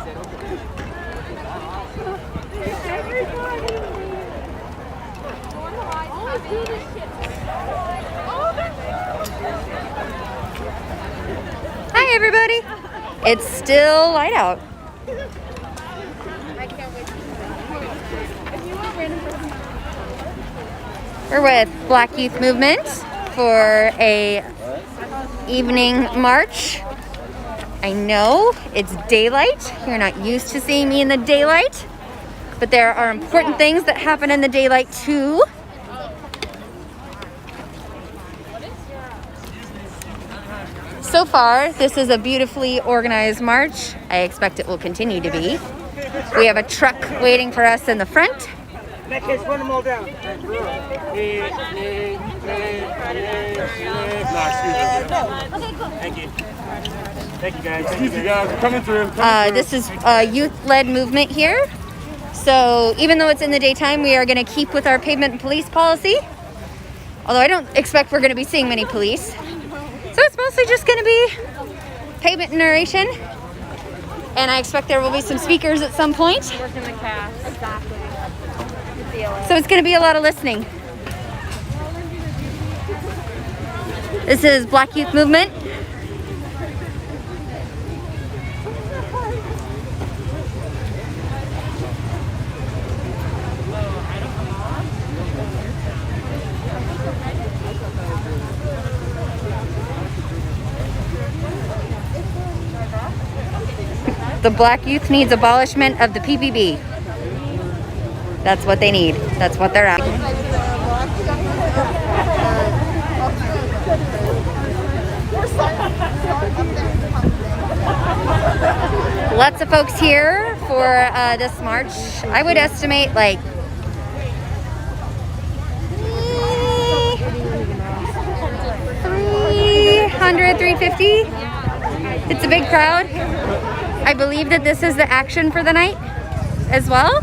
Hi everybody! It's still light out. We're with Black Youth Movement for a evening march. I know it's daylight. You're not used to seeing me in the daylight, but there are important things that happen in the daylight too. So far, this is a beautifully organized march. I expect it will continue to be. We have a truck waiting for us in the front. In that case, run them all down. Thank you. Thank you, guys. Excuse you guys, we're coming through. This is a youth-led movement here. So even though it's in the daytime, we are going to keep with our pavement and police policy. Although I don't expect we're going to be seeing many police. So it's mostly just going to be pavement and narration. And I expect there will be some speakers at some point. Working the cast. Exactly. So it's going to be a lot of listening. This is Black Youth Movement. The Black Youth needs abolishment of the PPB. That's what they need. That's what they're at. Lots of folks here for this march. I would estimate like 300, 350. It's a big crowd. I believe that this is the action for the night as well.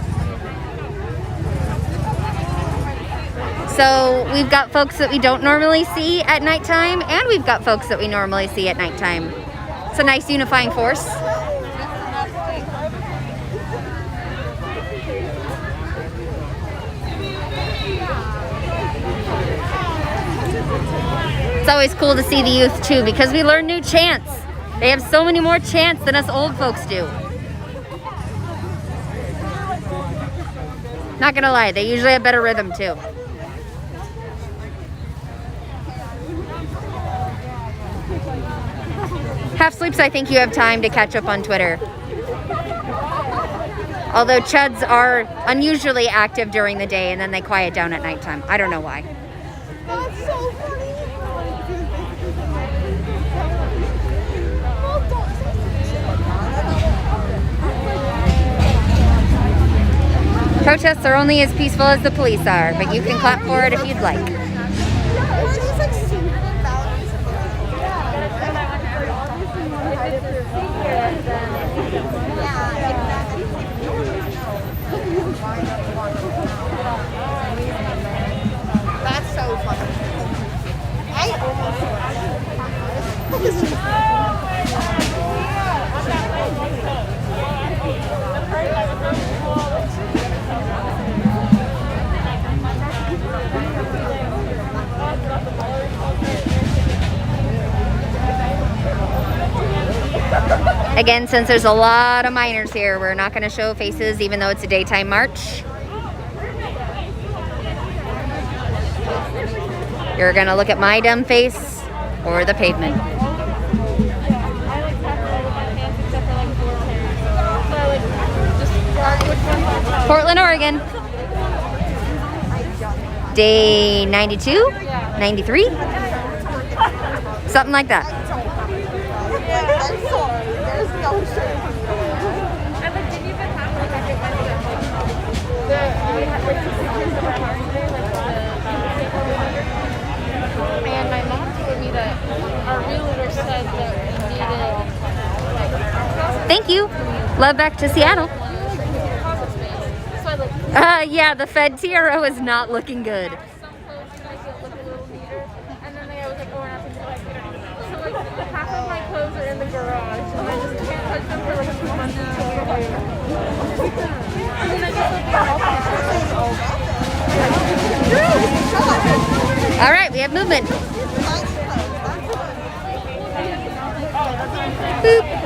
So we've got folks that we don't normally see at nighttime, and we've got folks that we normally see at nighttime. It's a nice unifying force. It's always cool to see the youth too, because we learn new chants. They have so many more chants than us old folks do. Not gonna lie, they usually have better rhythm too. Half Sleeps, I think you have time to catch up on Twitter. Although Chuds are unusually active during the day and then they quiet down at nighttime. I don't know why. That's so funny. Protests are only as peaceful as the police are, but you can clap for it if you'd like. That's so funny. I Again, since there's a lot of minors here, we're not going to show faces even though it's a daytime march. You're going to look at my dumb face or the pavement. Portland, Oregon. Day 92, 93, something like that. I'm sorry. There's no shame. And my mom told me that our realtor said that we needed. Thank you. Love back to Seattle. Yeah, the Fed TRO is not looking good. Some clothes make it look a little neater, and then they always like go around and like, so like half of my clothes are in the garage, and I just can't All right, we have movement. Boop.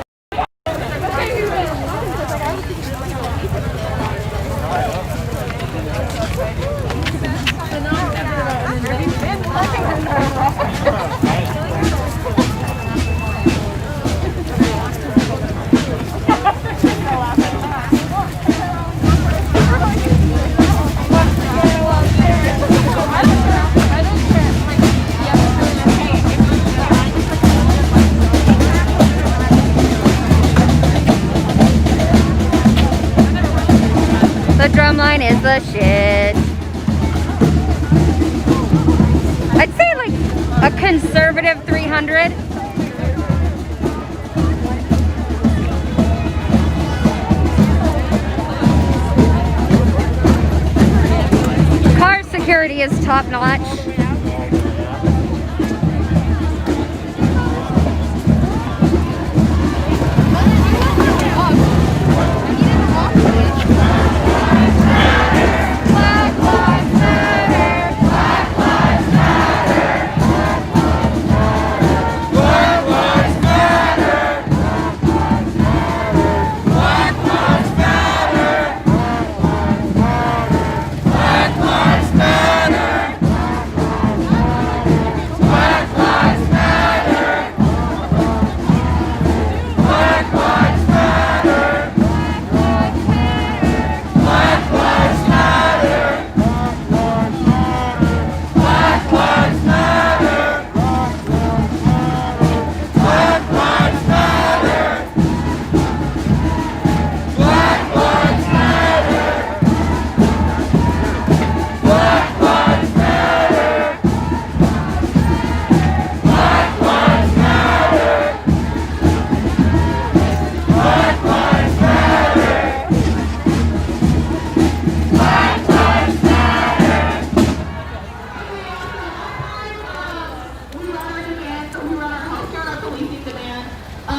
The drumline is the shit. I'd say like a conservative 300. Car security is top notch.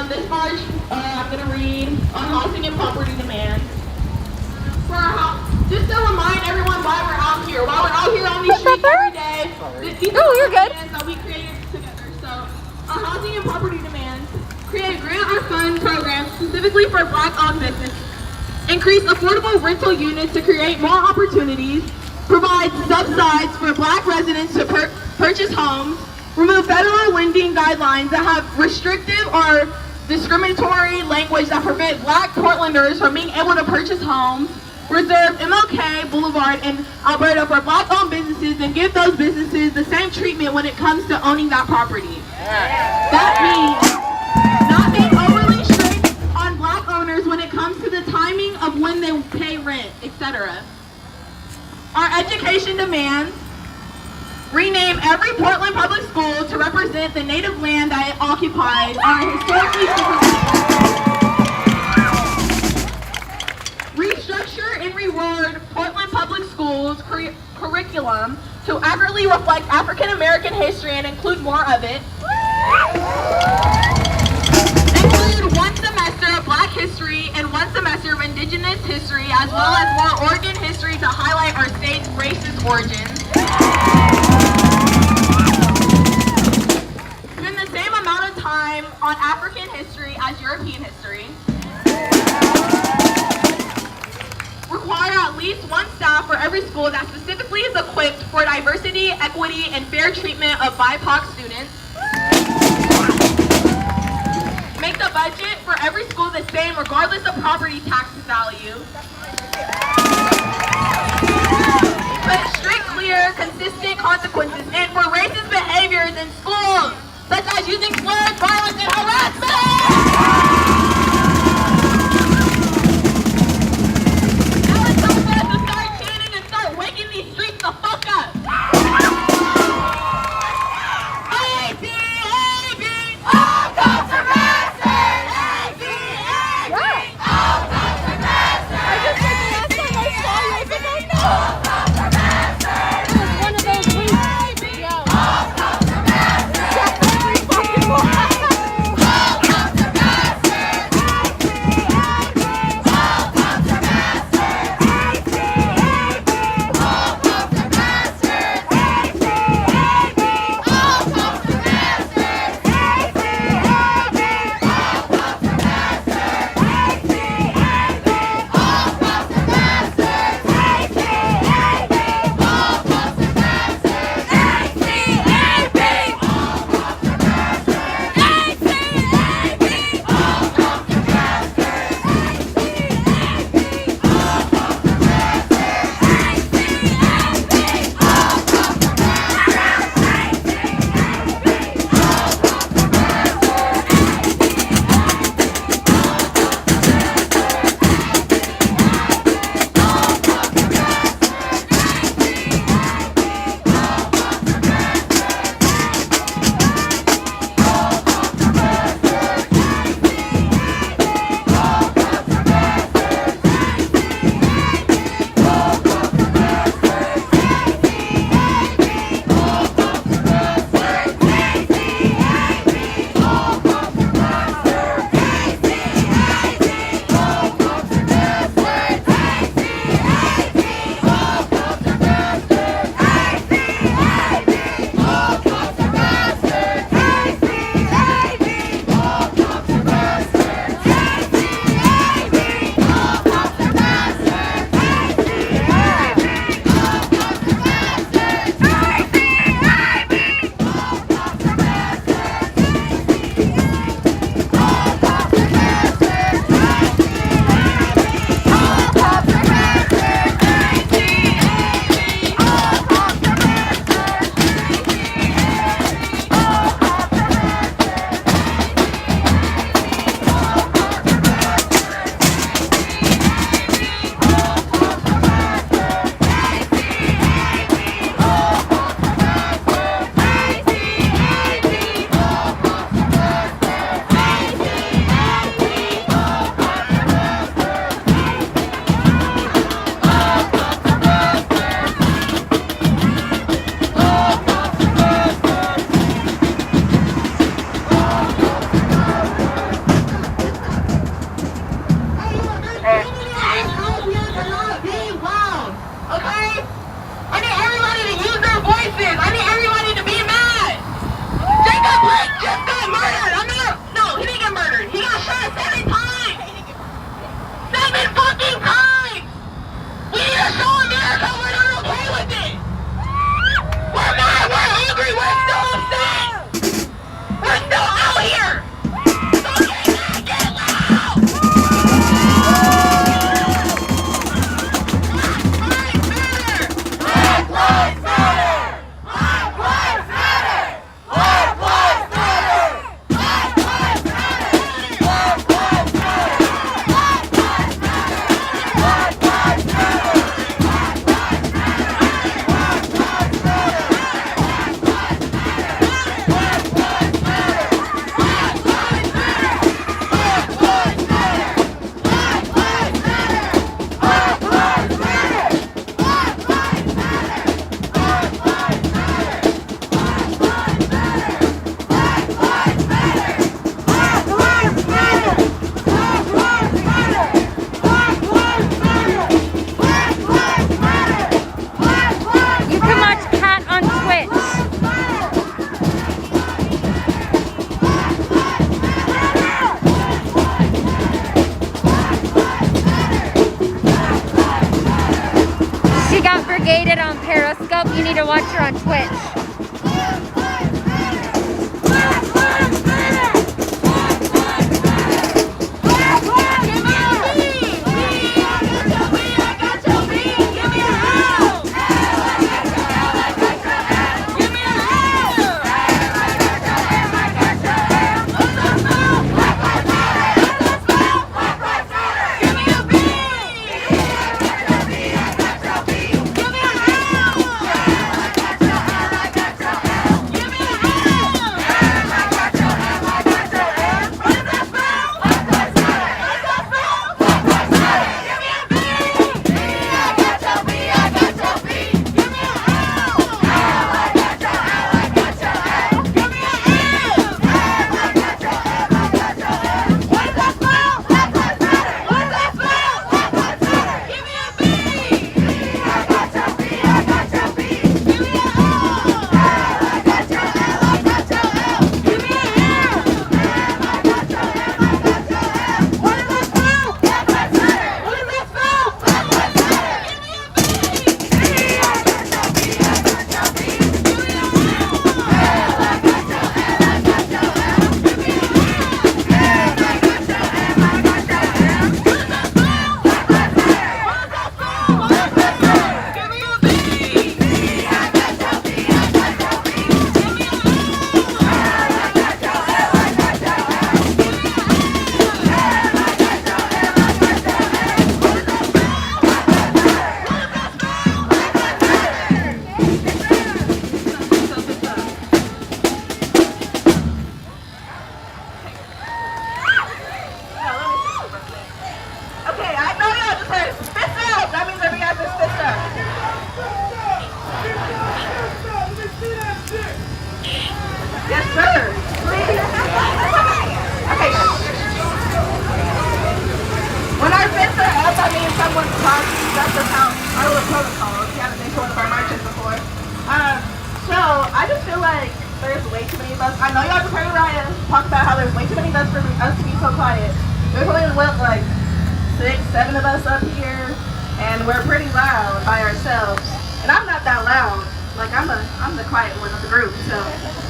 This March, I'm going to read on housing and property demand. Just to remind everyone why we're out here on these streets every day. These are you're good. demands that we created together. So, our housing and property demands: create grant or fund programs specifically for Black-owned businesses, increase affordable rental units to create more opportunities, provide subsidies for Black residents to purchase homes, remove federal lending guidelines that have restrictive or discriminatory language that prevent Black Portlanders from being able to purchase homes, reserve MLK Boulevard in Alberta for Black-owned businesses and give those businesses the same treatment when it comes to owning that property. That means not being overly strict on Black owners when it comes to the timing of when they pay rent, etc. Our education demands: rename every Portland public school to represent the native land that it occupies on a historically restructure and reword Portland Public Schools curriculum to accurately reflect African American history and include more of it. Include 1 semester of Black history and 1 semester of Indigenous history, as well as more Oregon history to highlight our state's racist origins. Spend the same amount of time on African history as European history. Require at least 1 staff for every school that specifically is equipped for diversity, equity, and fair treatment of BIPOC students. Make the budget for every school the same regardless of property tax value. Put strict, clear, consistent consequences in for racist behaviors in schools, such as using slurs, violence, and harassment! fired. He got shot 7 times. 7 fucking times. We need to show America we're not okay with it. We're mad. We're angry. We're still upset. We're still out here. So get loud. Black lives matter. Black lives matter. Black lives matter. Black lives matter. Black lives matter. Black lives matter. Black lives matter. Black lives You can watch Kat on Twitch. She got brigaded on Periscope. You need to watch her on Twitch. Okay, I know y'all just heard spit out. That means every guy's just spit out. Yes, sir. Please. Okay. When our fists are up, that means someone's talking. That's just how our little protocol. If you haven't been to one of our marches before. So I just feel like there's way too many of us. I know y'all just heard Ryan talk about how there's way too many of us for us to be so quiet. There's only like 6, 7 of us up here, and we're pretty loud by ourselves. And I'm not that loud. Like I'm the quiet one of the group, so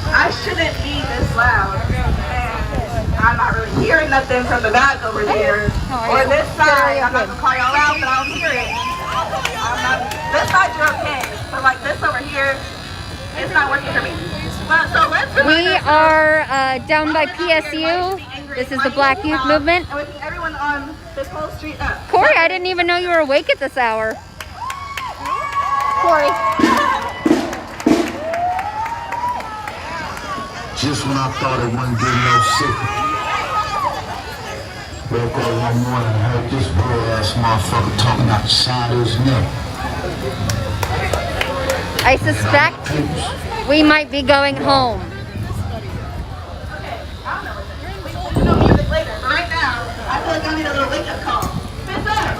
I shouldn't be this loud. And I'm not really hearing nothing from the back over there or this side. I'm not gonna call y'all out, but I don't hear it. This side you're okay, but like this over here, it's not working for me. But so let's. We are down by PSU. This is the Black Youth Movement. And waking everyone on this whole street up. Corey, I didn't even know you were awake at this hour. Corey. Just when I thought it wasn't getting no sicker. Woke up one morning and heard this bull-ass motherfucker talking out the side of his neck. I suspect we might be going home. Okay, I don't know what this is. We'll do music later, but right now, I feel like I need a little wake-up call. Fifth up.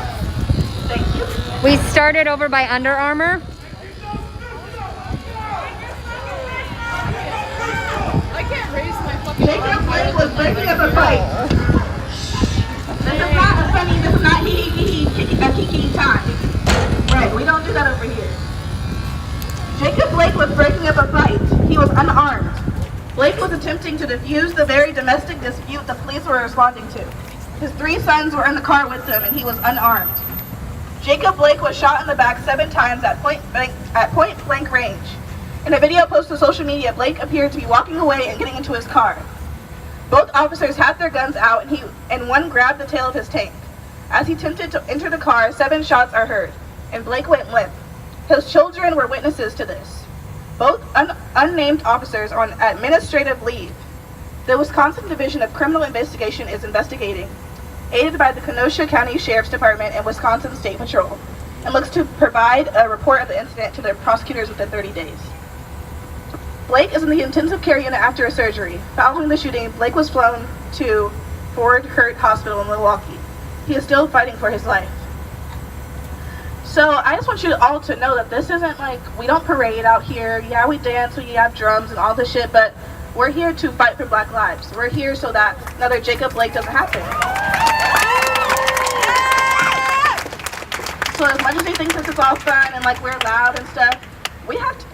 Thank you. We started over by Under Armour. I can't raise my fucking Jacob Blake was breaking up a fight. kicking time. Right, we don't do that over here. Jacob Blake was breaking up a fight. He was unarmed. Blake was attempting to defuse the very domestic dispute the police were responding to. His 3 sons were in the car with him, and he was unarmed. Jacob Blake was shot in the back 7 times at point blank range. In a video posted to social media, Blake appeared to be walking away and getting into his car. Both officers had their guns out, and one grabbed the tail of his tank. As he attempted to enter the car, 7 shots are heard, and Blake went limp. His children were witnesses to this. Both unnamed officers are on administrative leave. The Wisconsin Division of Criminal Investigation is investigating, aided by the Kenosha County Sheriff's Department and Wisconsin State Patrol, and looks to provide a report of the incident to the prosecutors within 30 days. Blake is in the intensive care unit after a surgery. Following the shooting, Blake was flown to Ford Hurt Hospital in Milwaukee. He is still fighting for his life. So I just want you all to know that this isn't like, we don't parade out here. Yeah, we dance, we have drums and all this shit, but we're here to fight for Black lives. We're here so that another Jacob Blake doesn't happen. So as much as we think this is all fun and like we're loud and stuff, we have to,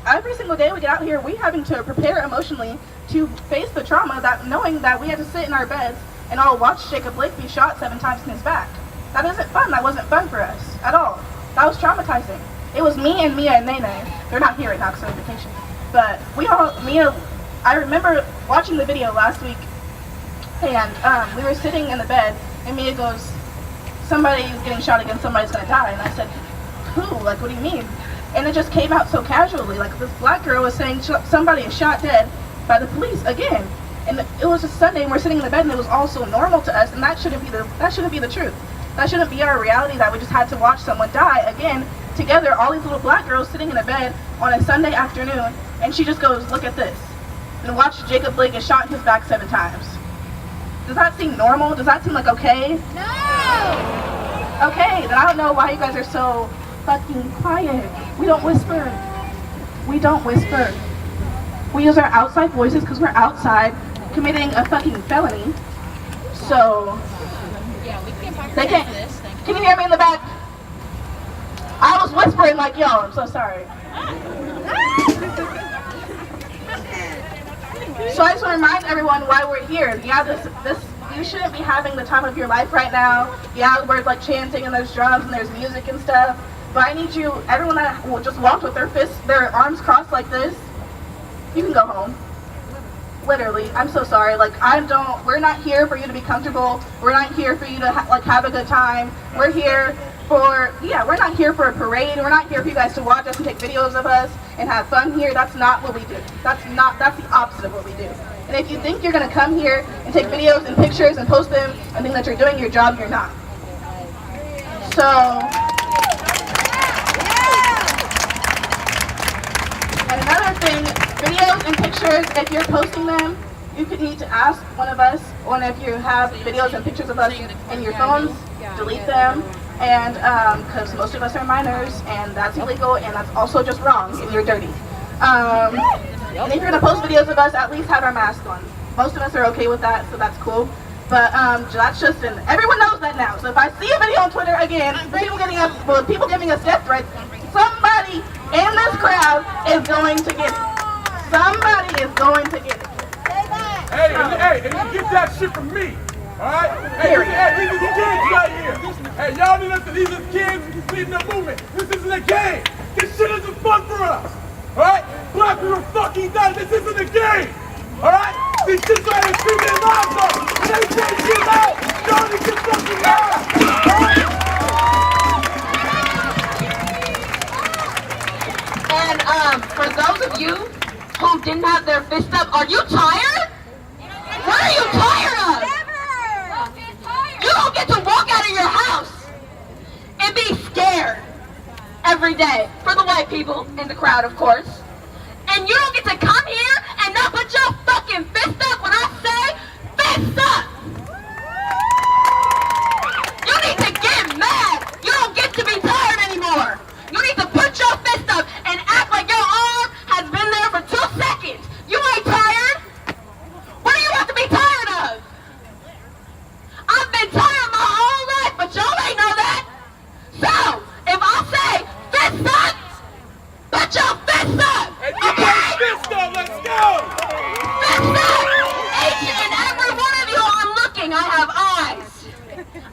every single day we get out here, we're having to prepare emotionally to face the trauma that knowing that we had to sit in our beds and all watch Jacob Blake be shot 7 times in his back. That isn't fun. That wasn't fun for us at all. That was traumatizing. It was me and Mia and Nene. They're not here right now because they're on vacation. But I remember watching the video last week, and we were sitting in the bed, and Mia goes, somebody's getting shot again, somebody's gonna die. And I said, who? Like, what do you mean? And it just came out so casually. Like, this black girl was saying somebody is shot dead by the police again. And it was a Sunday, and we're sitting in the bed, and it was all so normal to us, and that shouldn't be the truth. That shouldn't be our reality, that we just had to watch someone die again together, all these little black girls sitting in a bed on a Sunday afternoon, and she just goes, look at this, and watch Jacob Blake get shot in his back 7 times. Does that seem normal? Does that seem like okay? No! Okay, then I don't know why you guys are so fucking quiet. We don't whisper. We don't whisper. We use our outside voices because we're outside committing a fucking felony. So, they can't. Can you hear me in the back? I was whispering like, yo, I'm so sorry. So I just want to remind everyone why we're here. Yeah, this you shouldn't be having the time of your life right now. Yeah, we're like chanting and there's drums and there's music and stuff. But I need you, everyone that will just walk with their arms crossed like this, you can go home. Literally, I'm so sorry. Like, we're not here for you to be comfortable. We're not here for you to have a good time. We're here we're not here for a parade. We're not here for you guys to watch us and take videos of us and have fun here. That's not what we do. That's the opposite of what we do. And if you think you're gonna come here and take videos and pictures and post them and think that you're doing your job, you're not. So, and another thing, videos and pictures, if you're posting them, you could need to ask one of us, or if you have videos and pictures of us in your phones, delete them. And because most of us are minors, and that's illegal, and that's also just wrong, and you're dirty. And if you're gonna post videos of us, at least have our mask on. Most of us are okay with that, so that's cool. But that's just everyone knows that now. So if I see a video on Twitter again, people giving us death threats, somebody in this crowd is going to get it. Somebody is going to get it. Hey, and you get that shit from me. Alright? Hey, these are the kids right here. Hey, y'all need us to these are kids leading the movement. This isn't a game. This shit isn't fun for us. Alright? Black people are fucking dying. This isn't a game. Alright? These kids are here screaming their lives off. And they say shit out. Y'all need to fucking out. Alright? And for those of you who didn't have their fist up, are you tired? What are you tired of? You don't get to walk out of your house and be scared every day, for the white people in the crowd, of course. And you don't get to come here and not put your fucking fist up when I say fist up. You need to get mad. You don't get to be tired anymore. You need to put your fist up and act like your arm has been there for 2 seconds. You ain't tired. What do you have to be tired of? I've been tired my whole life, but y'all ain't know that.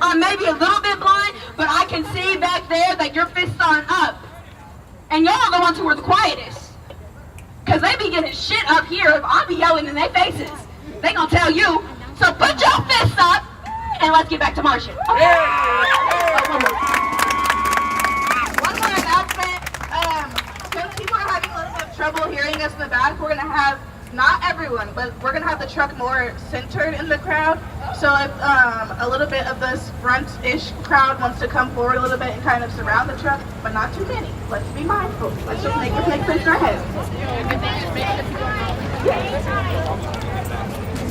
I'm maybe a little bit blind, but I can see back there that your fists aren't up. And y'all are the ones who are the quietest. Because they be getting shit up here if I be yelling in their faces. They gonna tell you, so put your fists up and let's get back to marching. Okay? One more announcement. Since people are having a little bit of trouble hearing us in the back, we're gonna have, not everyone, but we're gonna have the truck more centered in the crowd. So if a little bit of this front-ish crowd wants to come forward a little bit and kind of surround the truck, but not too many. Let's be mindful. Let's just make sense in our heads.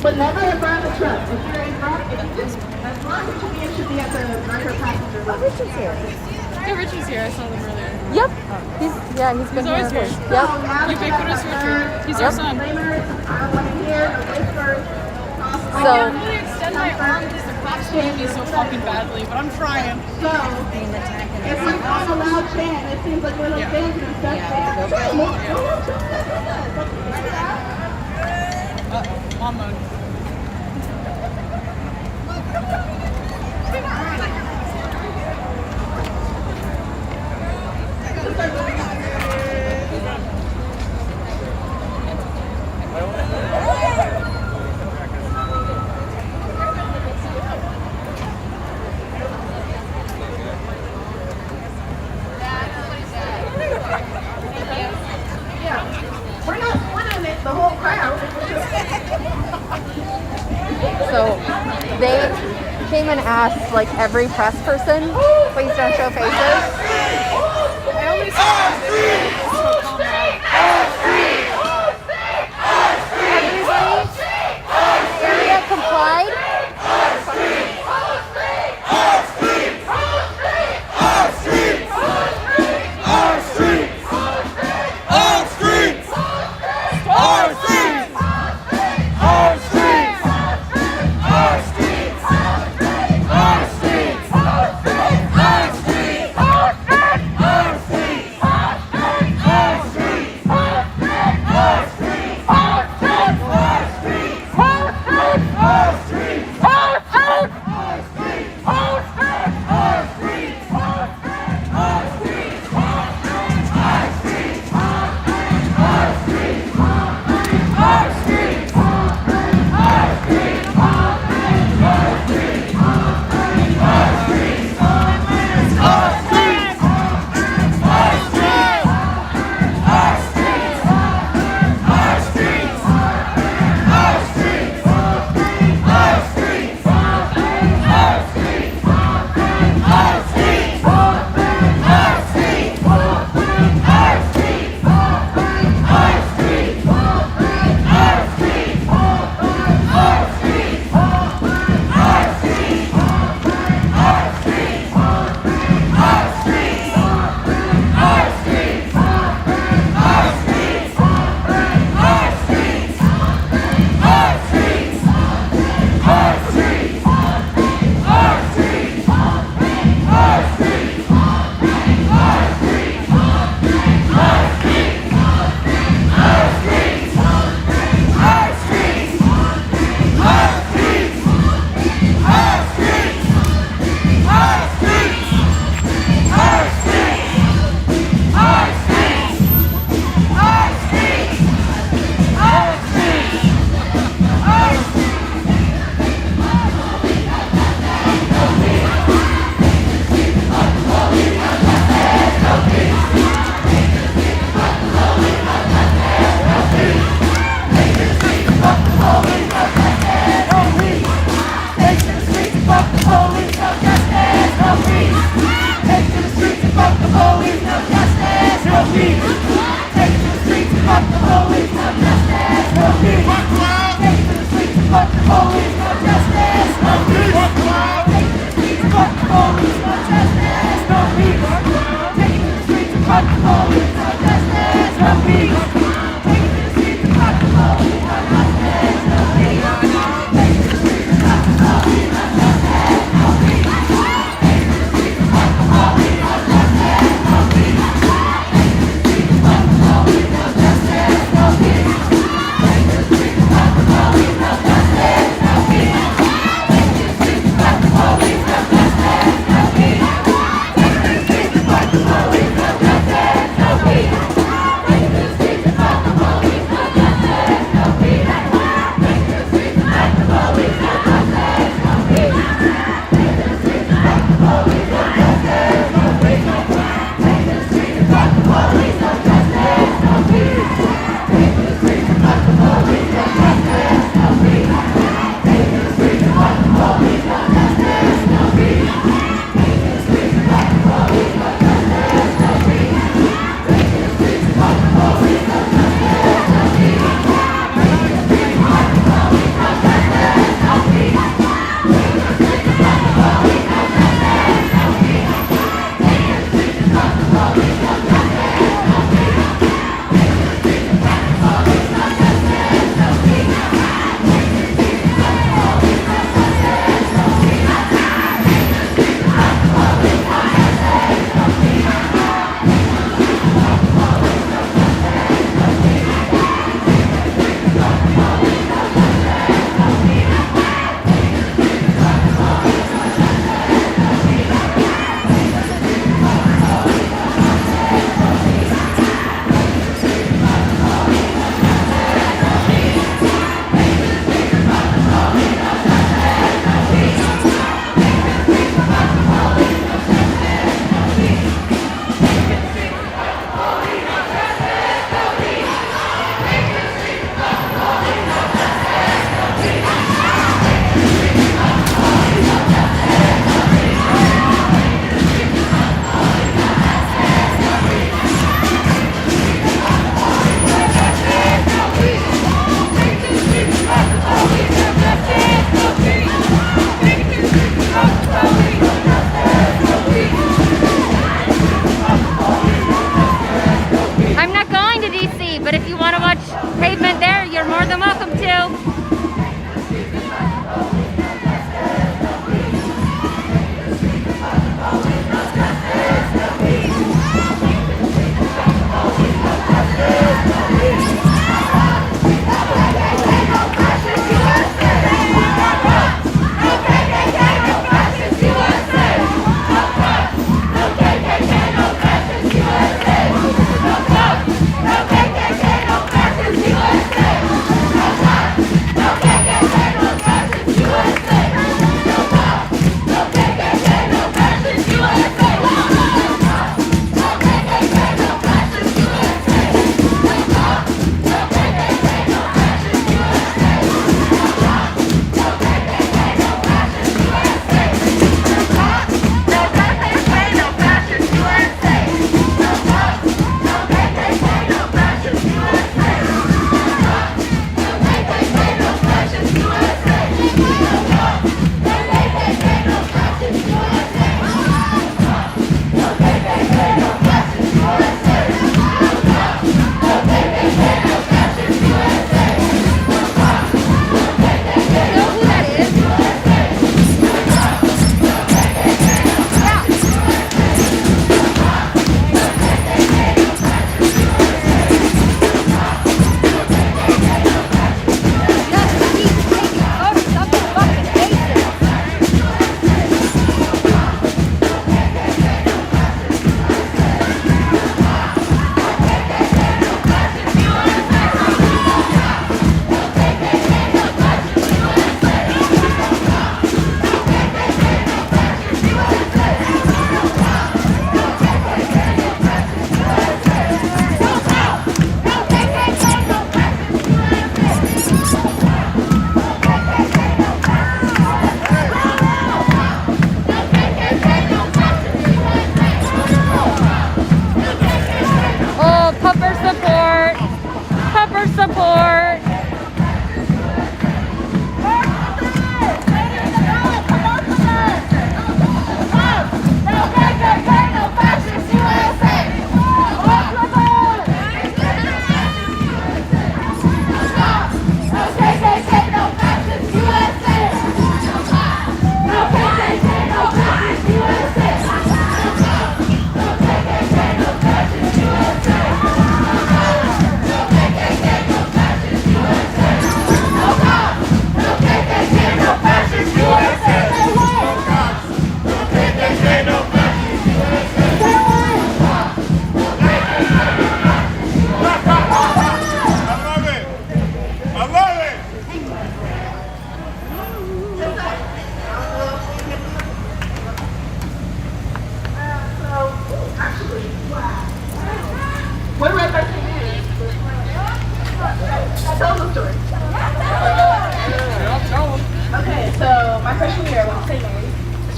But never in front of the truck. If you're in front, as long as you should be at the record passenger level. Richard's here. Yeah, Richard's here. I saw them earlier. Yep. He's been always here. Yep. Ubiquitous Richard. He's our son. I don't want to hear no whispers. I can't really extend my arm because the cops hate me so fucking badly, but I'm trying. So, if we're not a loud chant, it seems like we're like dancing and stuff. Mom mode. We're not splitting it, the whole crowd. So they came and asked like every press person, please don't show faces. I only saw Everybody, area complied.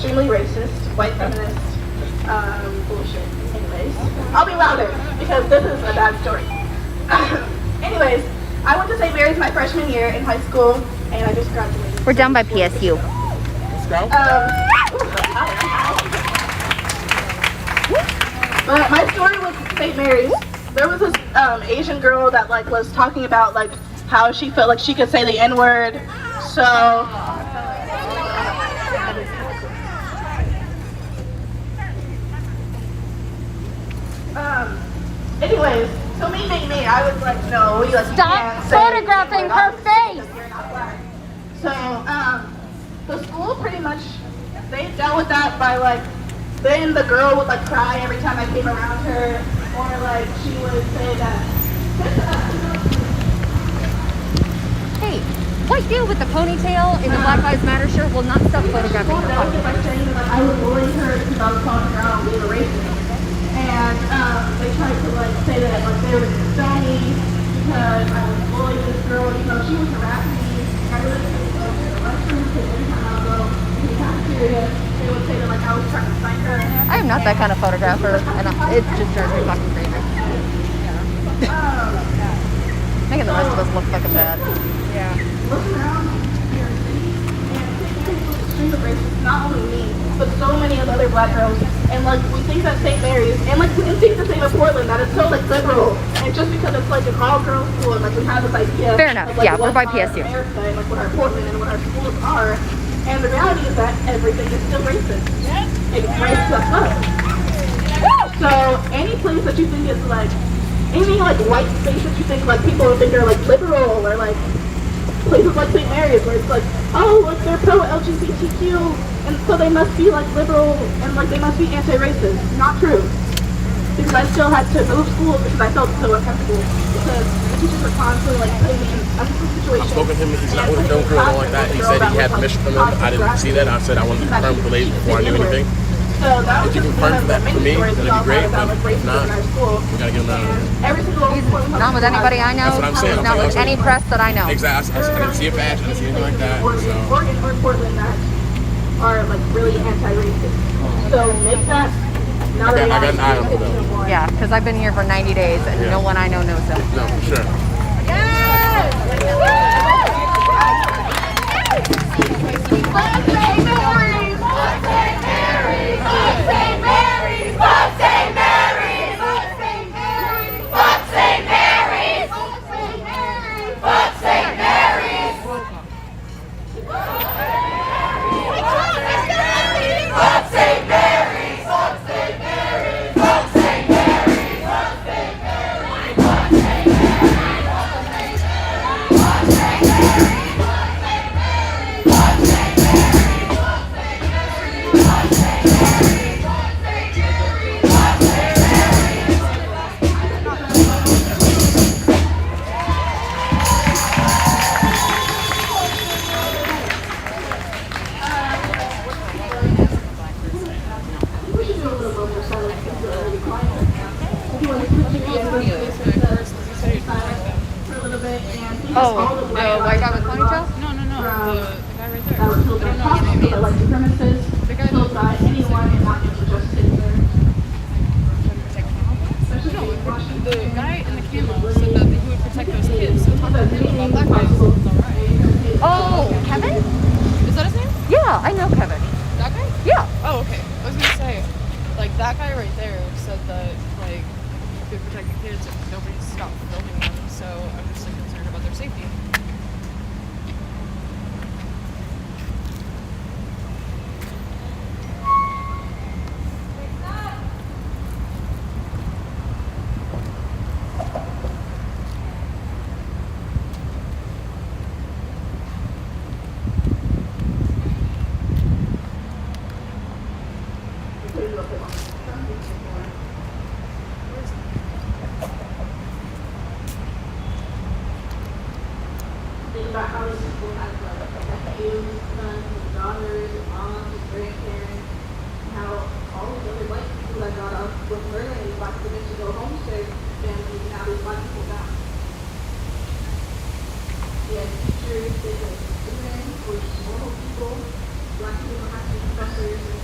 extremely racist, white feminist, bullshit. Anyways, I'll be louder because this is a bad story. Anyways, I went to St. Mary's my freshman year in high school, and I just graduated. We're down by PSU. Let's go. But my story was St. Mary's. There was this Asian girl that like was talking about like how she felt like she could say the N-word. So anyways, so me being me, I was like, no, you like Stop can't say photographing the N-word, her face. because you're not black. So the school pretty much they dealt with that by like. Then the girl would like cry every time I came around her, or like she would say that. Hey, white dude with the ponytail in the Black Lives Matter shirt will not stop photographing People her. dealt with it by saying that like, I was bullying her because I was calling her out being a racist, and they tried to like say that like they were stone me because I was bullying this girl. You know, she was harassing me. I really couldn't go to the restroom because every time I would go to the cafeteria, they would say that like I was trying to find her. I am not that kind of photographer, and it just drives me fucking crazy. Making the rest of us look fucking bad. Yeah. Look around your city and people extremely racist, not only me, but so many of the other black girls. And like we think that St. Mary's, and like we think the same of Portland, that it's so like liberal. And just because it's like an all-girls school, and like we have this idea. Fair enough. Of, like, Yeah, we're by what our PSU. America and like what our Portland and what our schools are. And the reality is that everything is still racist. It's racist as well. So any place that you think is like, any like white space that you think like people think are like liberal, or like places like St. Mary's where it's like, oh look, they're pro-LGBTQ and so they must be like liberal and like they must be anti-racist. Not true. Because I still had to move schools because I felt so uncomfortable because the teachers were constantly like putting me in uncomfortable situations. I spoke with him. He's not with a film crew or anything like that. He said he had permission from them. I didn't see that. I said I wanted to confirm with the lady before I knew anything. So that If you confirm that for me, that'd be great. But if not, we gotta get him out of here. Every single Not with anybody I know. That's what I'm saying. Not with any press that I know. Exactly. I didn't see a badge. I didn't see anything like that. So. Oregon or Portland that are like really anti-racist. So make that not I got an eye on them. Yeah, because I've been here for 90 days and no one I know knows them. No, for sure. Oh, the white guy with ponytail? No, the guy right there. That was killed by cops, killed by white supremacists, killed by anyone and not just citizens. The guy in the camo said that he would protect those kids. So talking to him about that guy is alright. Oh, Kevin? Is that his name? Yeah, I know Kevin. That guy? Yeah. Oh, okay. I was gonna say, like that guy right there said that like you could protect the kids if nobody stopped filming them. So I'm just like concerned about their safety. Think about how these people have like nephews, sons, and daughters, and moms, and grandparents, and how all these other white people that got up with murdering these black women to go home to their families, and now these black people down. Yeah, teachers, they were students, were just normal people. Black people don't have to be professors and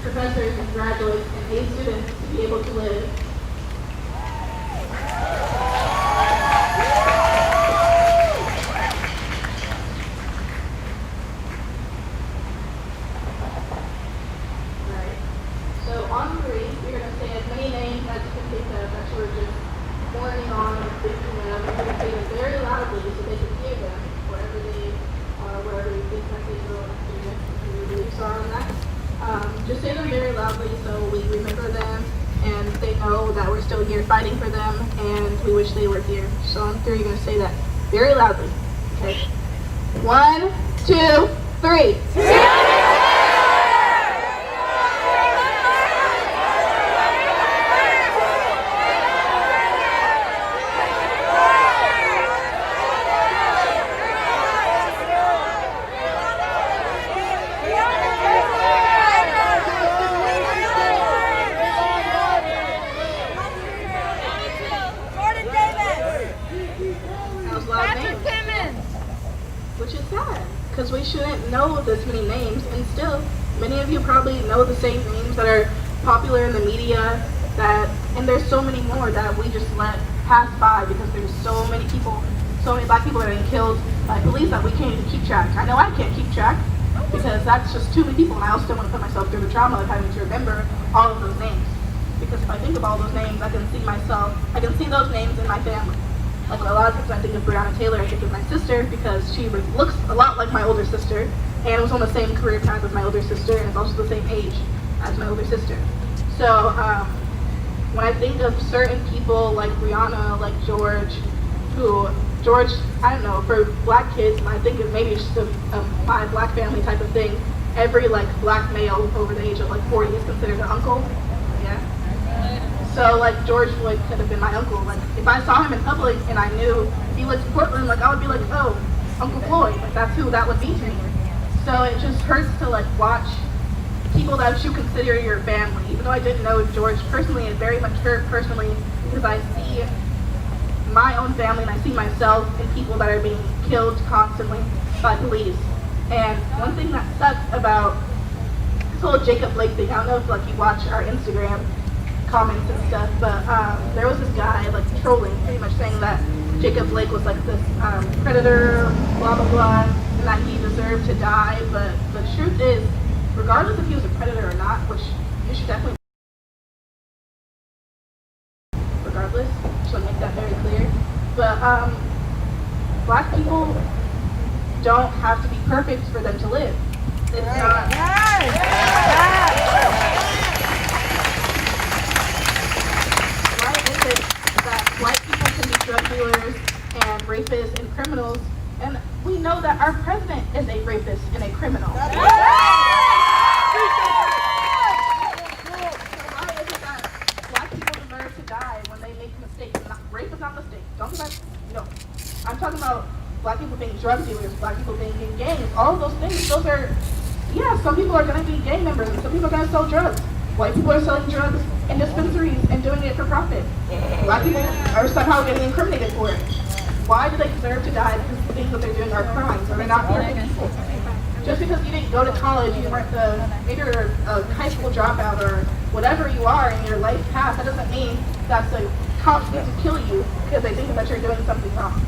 professors, and graduates, and aid students to be able to live. Right. So on three, you're going to say as many names as you can think of that you were just mourning on or thinking of, and you're going to say them very loudly so they can hear them, wherever they are, wherever you think that they go, and your beliefs are on that. Just say them very loudly so we remember them and they know that we're still here fighting for them and we wish they were here. So on three, you're going to say that very loudly. Okay? 1, 2, 3. Which is sad, because we shouldn't know this many names, and still, many of you probably know the same names that are popular in the media, and there's so many more that we just let pass by because there's so many people, so many black people that are being killed by police that we can't even keep track. I know I can't keep track, because that's just too many people, and I also don't want to put myself through the trauma of having to remember all of those names. Because if I think of all those names, I can see those names in my family. Like a lot of times when I think of Breonna Taylor, I think of my sister because she looks a lot like my older sister and was on the same career path as my older sister and is also the same age as my older sister. So when I think of certain people like Breonna, like George, I don't know, for black kids, I think of maybe just my black family type of thing. Every like black male over the age of like 40 is considered an uncle. Yeah. So like George Floyd could have been my uncle. Like if I saw him in public and I knew he lived in Portland, like I would be like, oh, Uncle Floyd. Like that's who that would be to me. So it just hurts to like watch people that you consider your family. Even though I didn't know George personally, it very much hurt personally because I see my own family and I see myself in people that are being killed constantly by police. And one thing that sucks about this whole Jacob Blake thing, I don't know if like you watch our Instagram comments and stuff, but there was this guy like trolling, pretty much saying that Jacob Blake was like this predator, blah blah blah, and that he deserved to die. But the truth is, regardless if he was a predator or not, which you should definitely, regardless, just want to make that very clear. But black people don't have to be perfect for them to live. It's not. White people can be drug dealers and rapists and criminals, and we know that our president is a rapist and a criminal. So why is it that black people deserve to die when they make mistakes? Rape is not a mistake. Don't do that. No. I'm talking about black people being drug dealers, black people being in gangs, all of those things. Those are, yeah, some people are going to be gang members and some people are going to sell drugs. White people are selling drugs in dispensaries and doing it for profit. Black people are somehow getting incriminated for it. Why do they deserve to die? Because the things that they're doing are crimes, or they're not perfect people. Just because you didn't go to college, you weren't maybe you're a high school dropout or whatever you are in your life path, that doesn't mean that the cops need to kill you because they think that you're doing something wrong.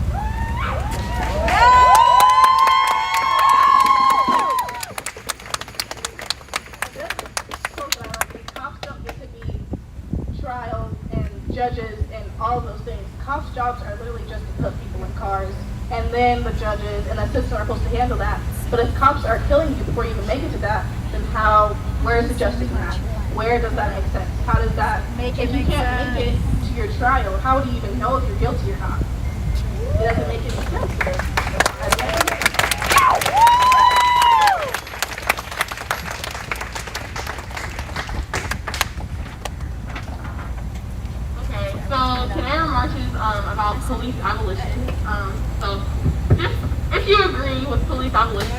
Judges and all of those things. Cops' jobs are literally just to put people in cars, and then the judges and the system are supposed to handle that. But if cops are killing you before you even make it to that, then where is the justice in that? Where does that make sense? How does that, if you can't make it to your trial, how do you even know if you're guilty or not? It doesn't make any sense. So today our march is about police abolition. So if you agree with police abolition.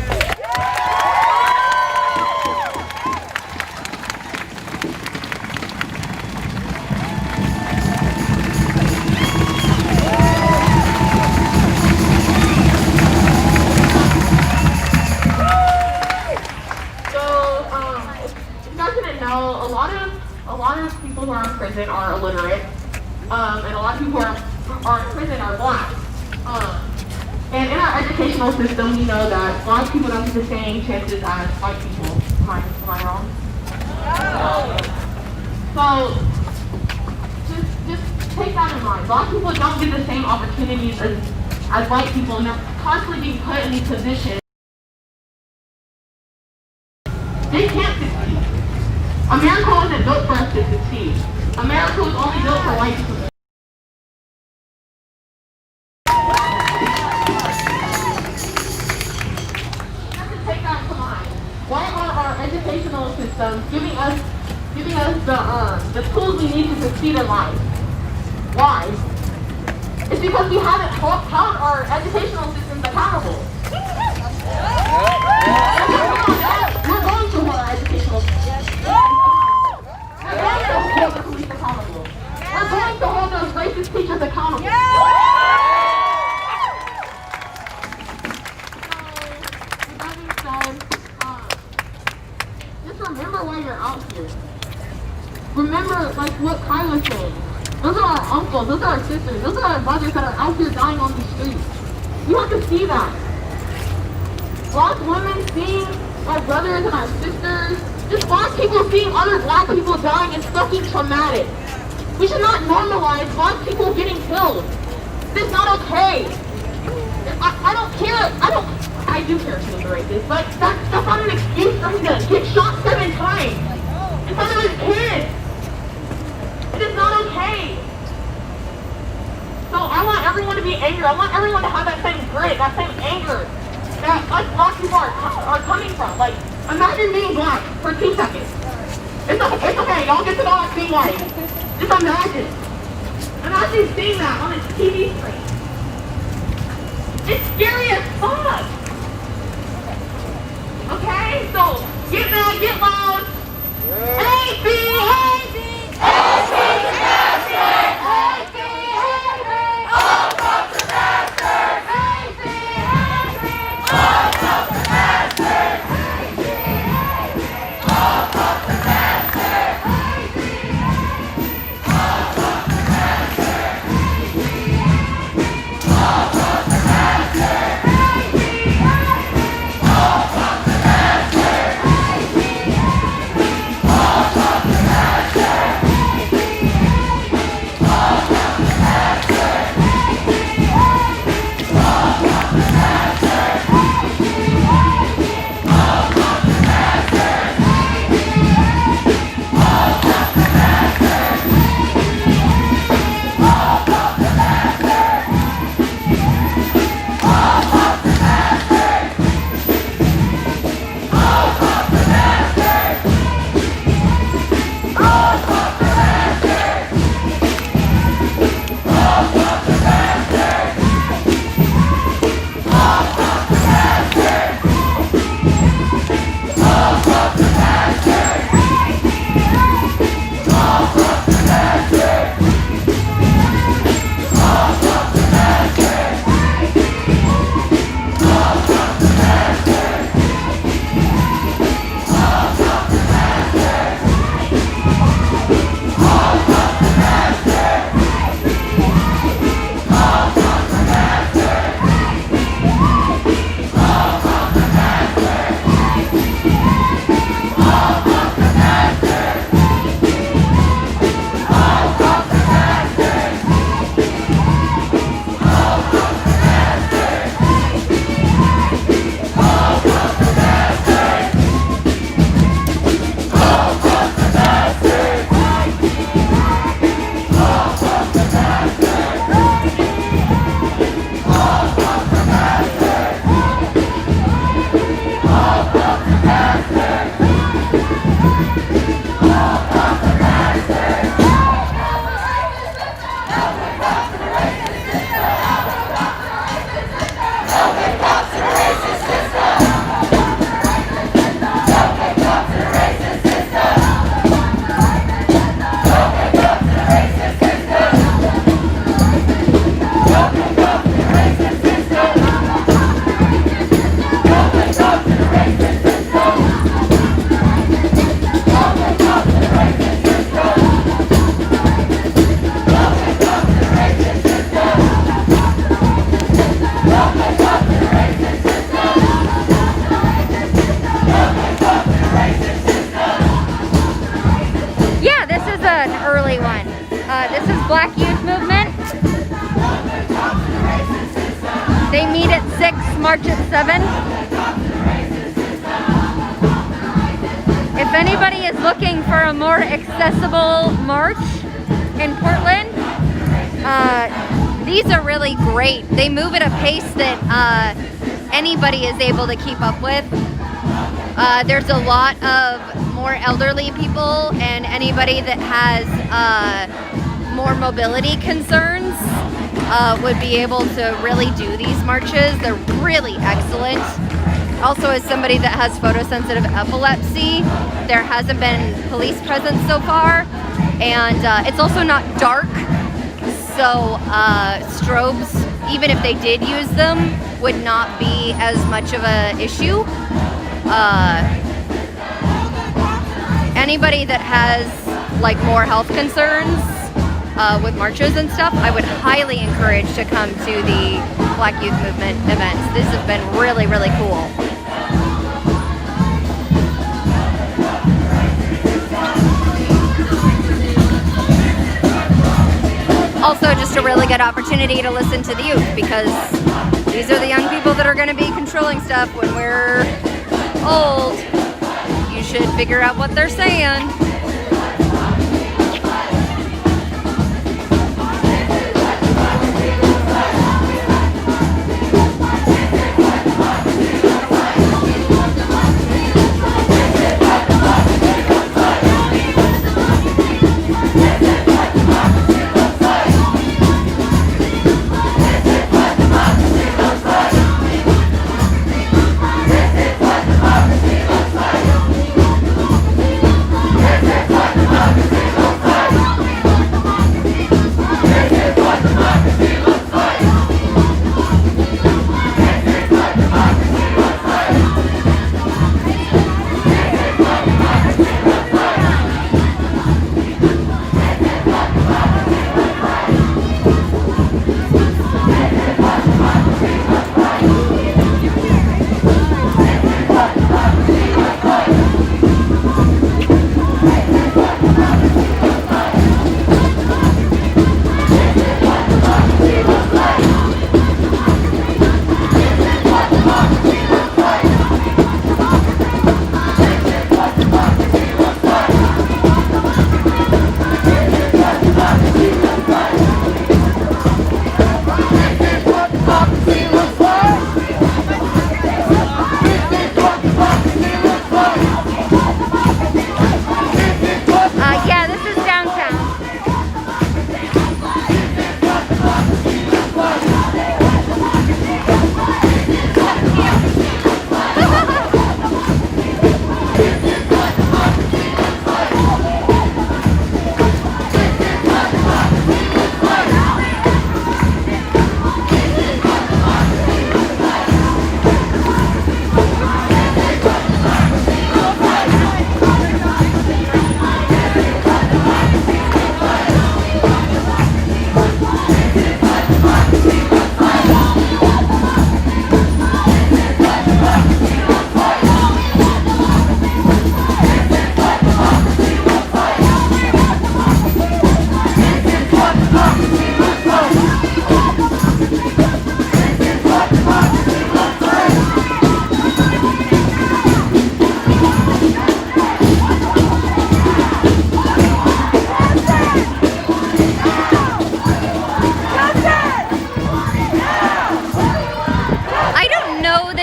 So if you guys didn't didn't know, a lot of people who are in prison are illiterate, and a lot of people who are in prison are black. And in our educational system, we know that black people don't get the same chances as white people. Am I wrong? So just take that in mind. Black people don't get the same opportunities as white people, and they're constantly being put in these positions. They can't succeed. America wasn't built for us to succeed. America was only built for white people. Take that to mind. Why are our educational systems giving us the tools we need to succeed in life? Why? It's because we haven't held our educational systems accountable. We're going to hold our educational systems accountable. We're going to hold the police accountable. We're going to hold those racist teachers accountable. Just remember why you're out here. Remember, like what Kai was saying. Those are our uncles, those are our sisters, those are our brothers that are out here dying on the streets. You have to see that. Black women seeing our brothers and our sisters, just black people seeing other black people dying is fucking traumatic. We should not normalize black people getting killed. It's not okay. I don't care. I do care if he was racist, but that's not an excuse for him to get shot 7 times in front of his kids. It is not okay. So I want everyone to be angry. I want everyone to have that same grit, that same anger that us black people are coming from. Like, imagine being black for 2 seconds. It's okay. Y'all get to know us being white. Just imagine. Imagine seeing that on a TV screen. It's scary as fuck. Okay, so get mad, get loud. Hey, B, hey, B, hey, B, hey, B, hey, B, hey, B. All cops are bastards. Hey, B, hey, B. All cops are bastards. Hey, B, hey, B. All cops are bastards. Hey, B, hey, B. All cops are bastards. Hey, B, hey, B. All cops are bastards. Hey, B, hey, B. All cops are bastards. Hey, B, hey, B. Black Youth Movement. They meet at 6, march at 7. If anybody is looking for a more accessible march in Portland, these are really great. They move at a pace that anybody is able to keep up with. There's a lot of more elderly people and anybody that has more mobility concerns would be able to really do these marches. They're really excellent. Also, as somebody that has photosensitive epilepsy, there hasn't been police presence so far, and it's also not dark, so strobes, even if they did use them, would not be as much of an issue. Anybody that has like more health concerns with marches and stuff, I would highly encourage to come to the Black Youth Movement events. This has been really, really cool. Also, just a really good opportunity to listen to the youth, because these are the young people that are going to be controlling stuff when we're old. You should figure out what they're saying.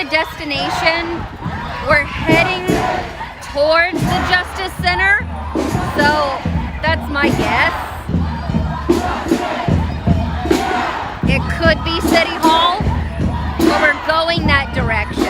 Destination. We're heading towards the Justice Center, so that's my guess. It could be City Hall, but we're going that direction.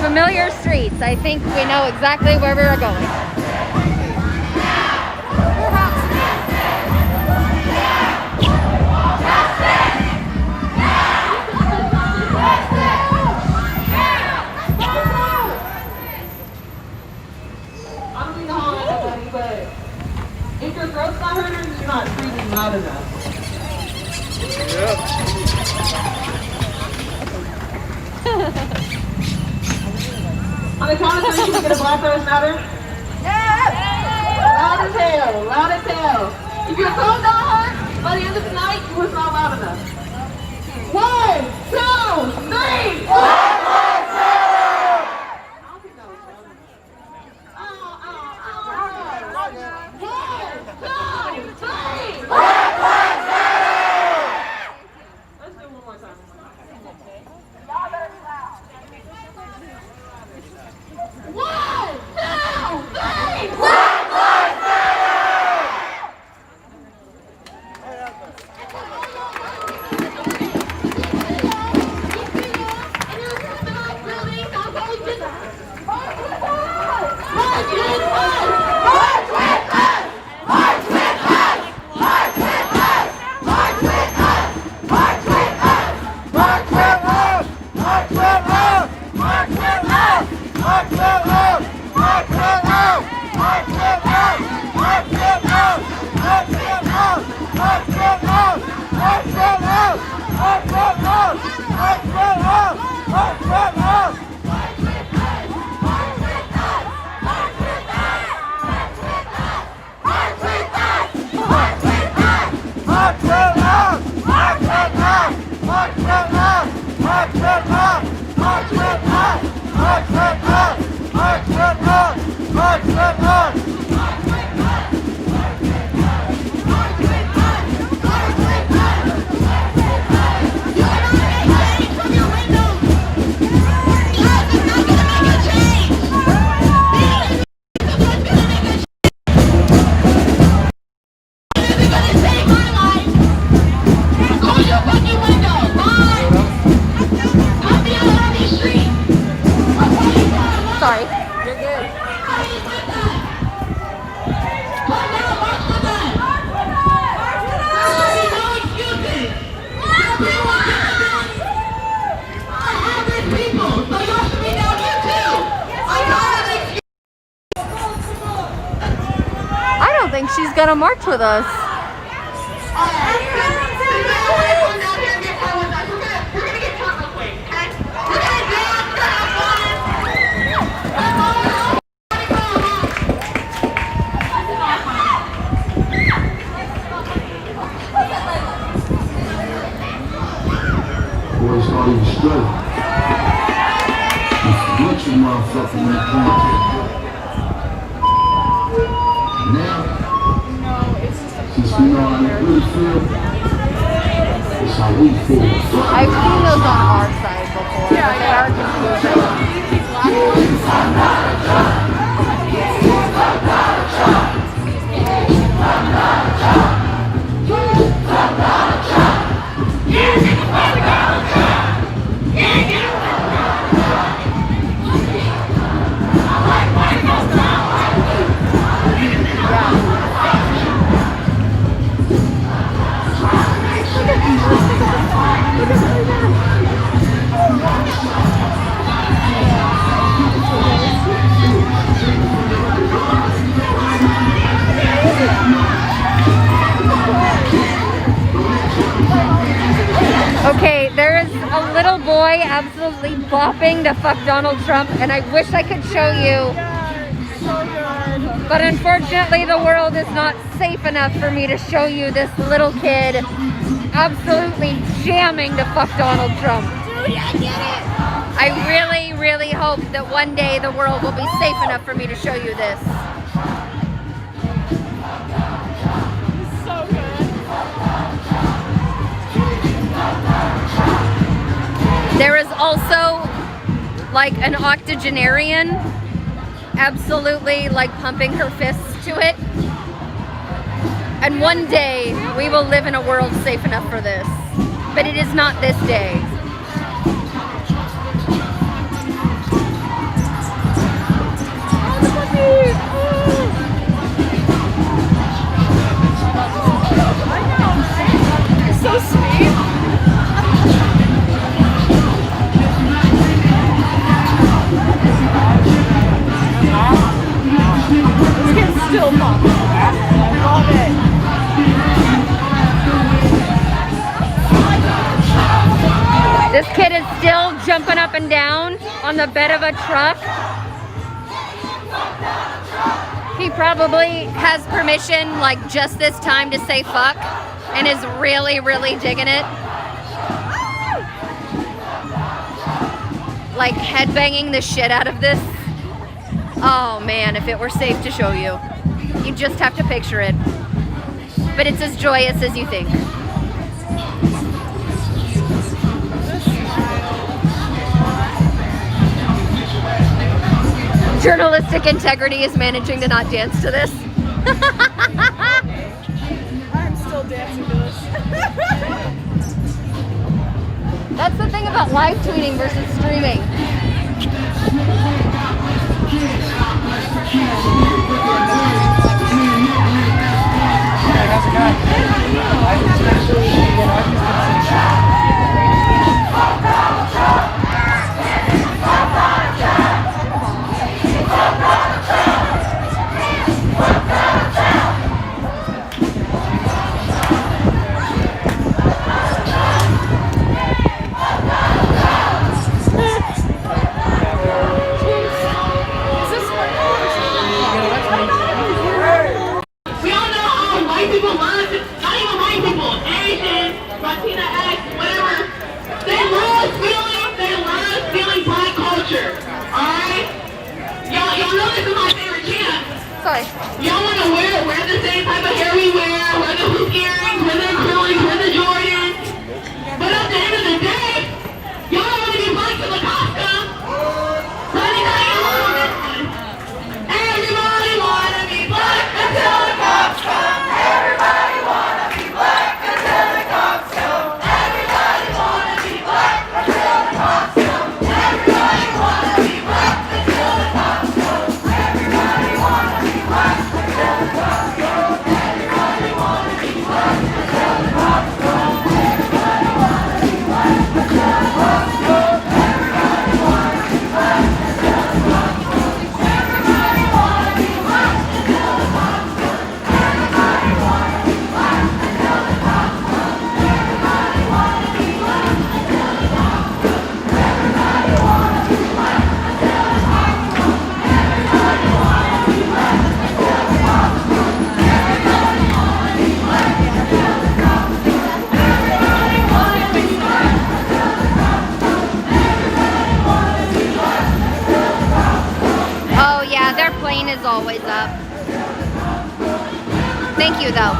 familiar streets. I think we know exactly where we are going. I don't mean to holler at nobody, but if your throat's not hurting, you're not breathing loud enough. On the count of three, can we get a Black Lives Matter? Loud as hell, loud as hell. If your throat don't hurt, by the end of the night, you was not loud enough. 1, 2, 3! Black Lives Matter! I don't think that was loud enough. Let's do it one more time. One, two, three! Black Lives Sorry. I don't think she's gonna march with us. Boy, it's not even straight. What you motherfucker when it comes to now, since we know how we really feel, it's how we feel. I've seen those on our side before. Yeah, they are confusing. Okay, there is a little boy absolutely bopping to fuck Donald Trump, and I wish I could show you. But unfortunately, the world is not safe enough for me to show you this little kid absolutely jamming to fuck Donald Trump. I really, really hope that one day the world will be safe enough for me to show you this. So good. There is also like an octogenarian absolutely like pumping her fists to it. And one day we will live in a world safe enough for this. But it is not this day. still popping. I love it. This kid is still jumping up and down on the bed of a truck. He probably has permission, like just this time, to say fuck, and is really, really digging it. Like headbanging the shit out of this. Oh man, if it were safe to show you. You just have to picture it. But it's as joyous as you think. Journalistic integrity is managing to not dance to this. I'm still dancing to this. That's the thing about live tweeting versus streaming. We all know how white people love, not even white people, Asian, Latinx, whatever. They love feeling black culture. Alright? Y'all know this is my favorite chant. Sorry. Y'all want to wear the same type of hair we wear the hoop earrings, wear the acrylics, wear the Jordans. But at the end of the day, y'all don't want to be black to the costume. Let me tell you a little bit. Everybody want to be black until the cops come. Everybody want to be black until the cops come. Everybody want to be black until the cops come. Everybody want to be black until the cops come. Everybody want to be black until the cops come. Everybody want to be black until the cops come. Everybody want to be black until the cops come. Everybody want to be black until the cops come. Everybody want to be black until the cops come. Everybody want to be black until the cops come. Everybody want to be black until the cops come. Everybody want to be black until the cops come. Everybody want to be black until the cops come. Everybody want to be black until the cops come. Everybody want to be black until the cops come. Everybody want to be black until the cops come. Oh yeah, their plane is always up. Thank you though.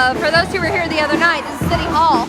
For those who were here the other night, this is City Hall.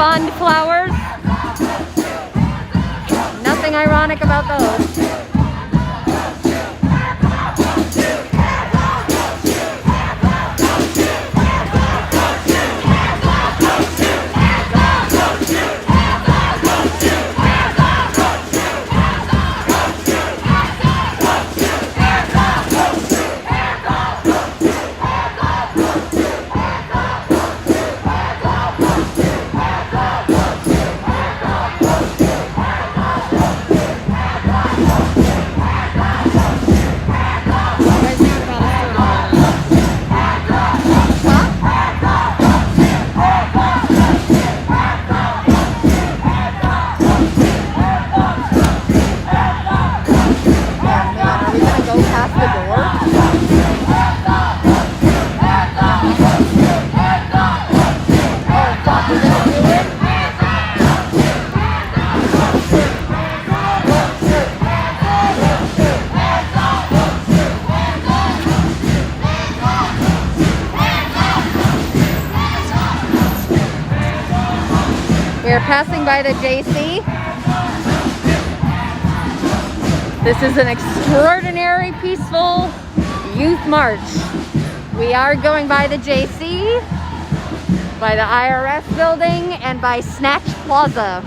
fond flowers. Nothing ironic about those. We're passing by the JC. This is an extraordinary peaceful youth march. We are going by the JC, by the IRS building, and by Snatch Plaza.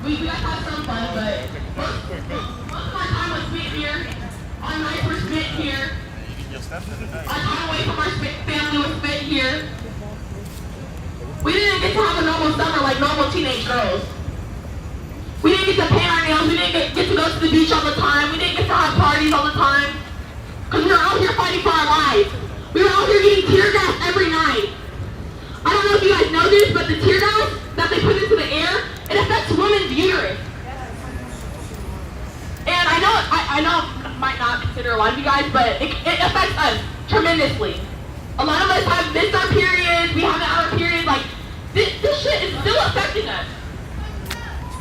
We got to have some fun, but most of my time was spent here. Our nights were spent here. Our time away from our family was spent here. We didn't get to have a normal summer like normal teenage girls. We didn't get to paint our nails. We didn't get to go to the beach all the time. We didn't get to have parties all the time. Because we were out here fighting for our lives. We were out here getting tear gas every night. I don't know if you guys know this, but the tear gas that they put into the air, it affects women's uterus. And I know it might not consider a lot of you guys, but it affects us tremendously. A lot of us have missed our periods, we haven't had our periods, like, this shit is still affecting us.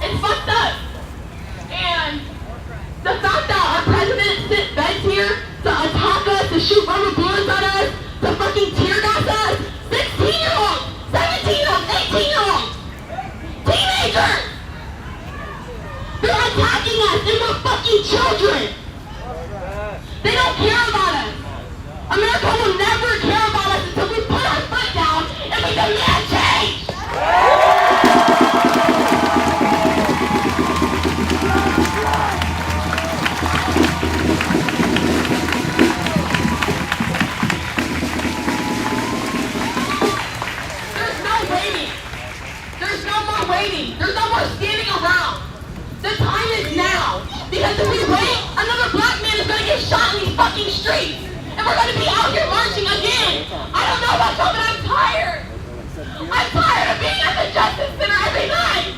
It's fucked up. And the fact that our president sent beds here to attack us, to shoot rubber bullets at us, to fucking tear gas us, 16-year-olds, 17-year-olds, 18-year-olds, teenagers! They're attacking us and we're fucking children! They don't care about us! America will never care about us until we put our foot down and we demand change! There's no waiting. There's no more waiting. There's no more standing around. The time is now. Because if we wait, another black man is going to get shot in these fucking streets. And we're going to be out here marching again. I don't know about y'all, but I'm tired. I'm tired of being at the Justice Center every night.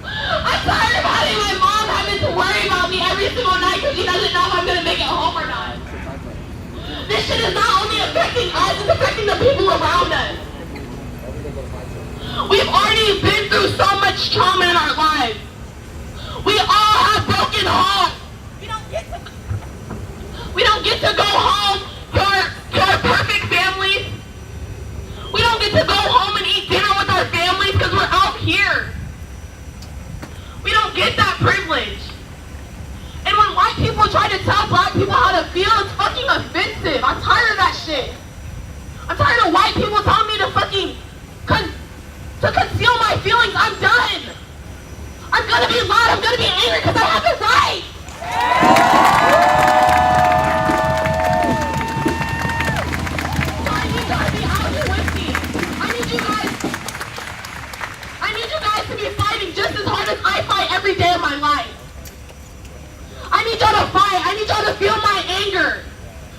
I'm tired of having my mom having to worry about me every single night because she doesn't know if I'm going to make it home or not. This shit is not only affecting us, it's affecting the people around us. We've already been through so much trauma in our lives. We all have broken homes. We don't get to go home to our perfect families. We don't get to go home and eat dinner with our families because we're out here. We don't get that privilege. And when white people try to tell black people how to feel, it's fucking offensive. I'm tired of that shit. I'm tired of white people telling me to fucking to conceal my feelings. I'm done. God, I'm gonna be angry because I have the right. So I need y'all to be out here with me. I need you guys to be fighting just as hard as I fight every day of my life. I need y'all to fight. I need y'all to feel my anger.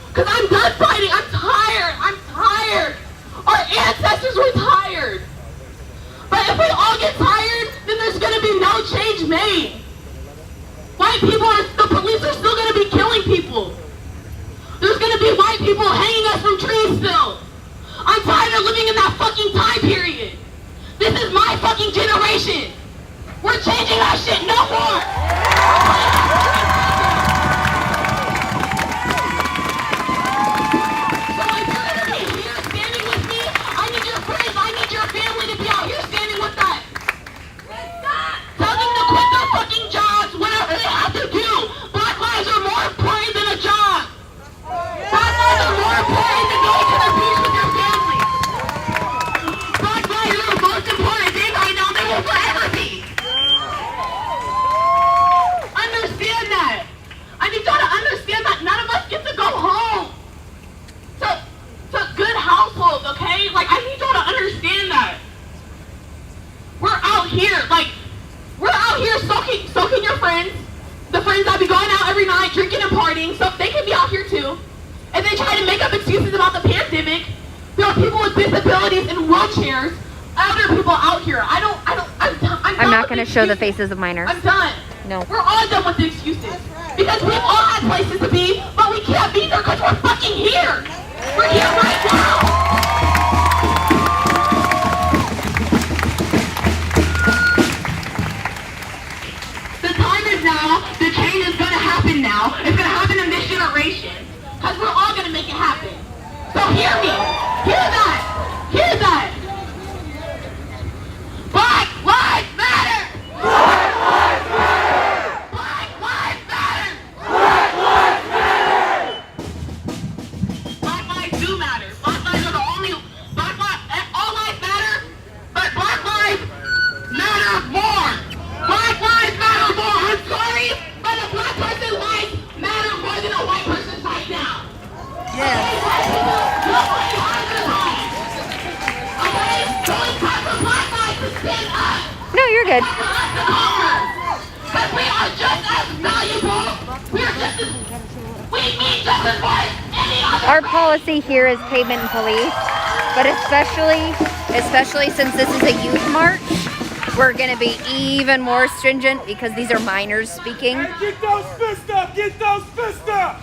Because I'm done fighting. I'm tired. I'm tired. Our ancestors were tired. But if we all get tired, then there's going to be no change made. White people, the police are still going to be killing people. There's going to be white people hanging us from trees still. I'm tired of living in that fucking time period. This is my fucking generation. We're changing our shit no more. So if you're going to be here standing with me, I need your friends, I need your family to be out here standing with us. Tell them to quit their fucking jobs, whatever they have to do. Black lives are more important than a job. Black lives are more important than going to the beach with your family. Black lives are the most important thing right now. They will forever be. Understand that. I need y'all to understand that none of us get to go home to good households, okay? Like, I need y'all to understand that. We're out here, soaking your friends, the friends that be going out every night, drinking and partying, so they can be out here too. And they try to make up excuses about the pandemic. There are people with disabilities in wheelchairs, elder people out here. I'm not going to show the faces of minors. I'm done. No. We're all done with the excuses. Because we've all had places to be, but we can't be there because we're fucking here. We're here right now. The time is now. The change is going to happen now. It's going to happen in this generation. Because we're all going to make it happen. So hear me. Hear that. Hear that. Black lives matter. Black lives matter. Black lives matter. Black lives matter. Black lives do matter. Black lives are the only. All lives matter, but black lives matter more. Black lives matter more. I'm sorry, but a black person's life matter more than a white person's right now. Yeah. Nobody has this home. Okay? So it's time for black lives to stand up. No, you're good. For us to conquer. Because we are just as valuable. We mean just as much as any other. Our policy here is pavement and police, but especially since this is a youth march, we're going to be even more stringent because these are minors speaking. Hey, get those fists up! Get those fists up!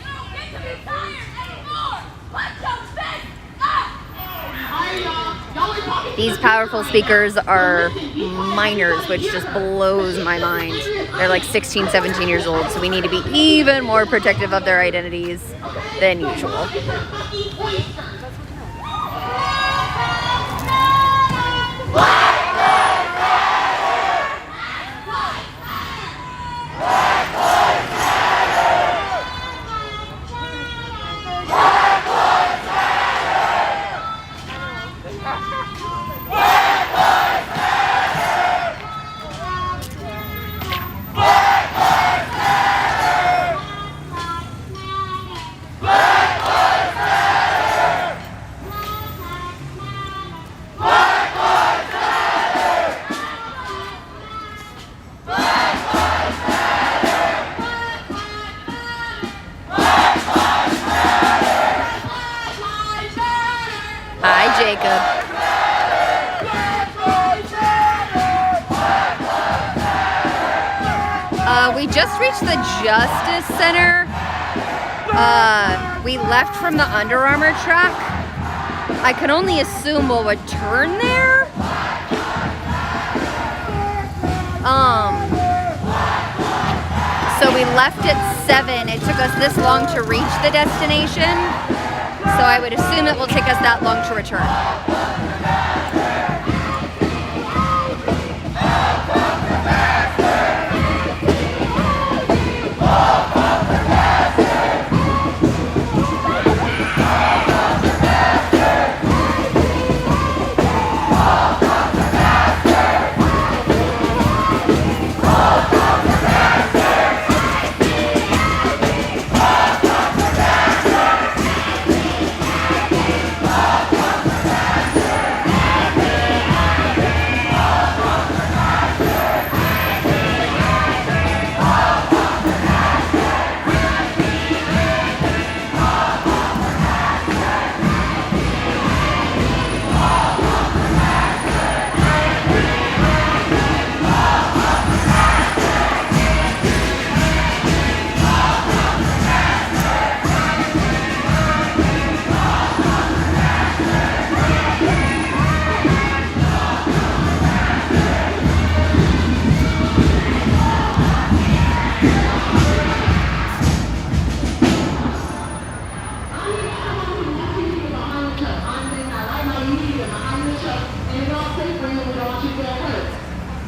These powerful speakers are minors, which just blows my mind. They're like 16, 17 years old, so we need to be even more protective of their identities than usual. Hi, Jacob. We just reached the Justice Center. We left from the Under Armour track. I can only assume we'll return there. So we left at 7. It took us this long to reach the destination. So I would assume it will take us that long to return.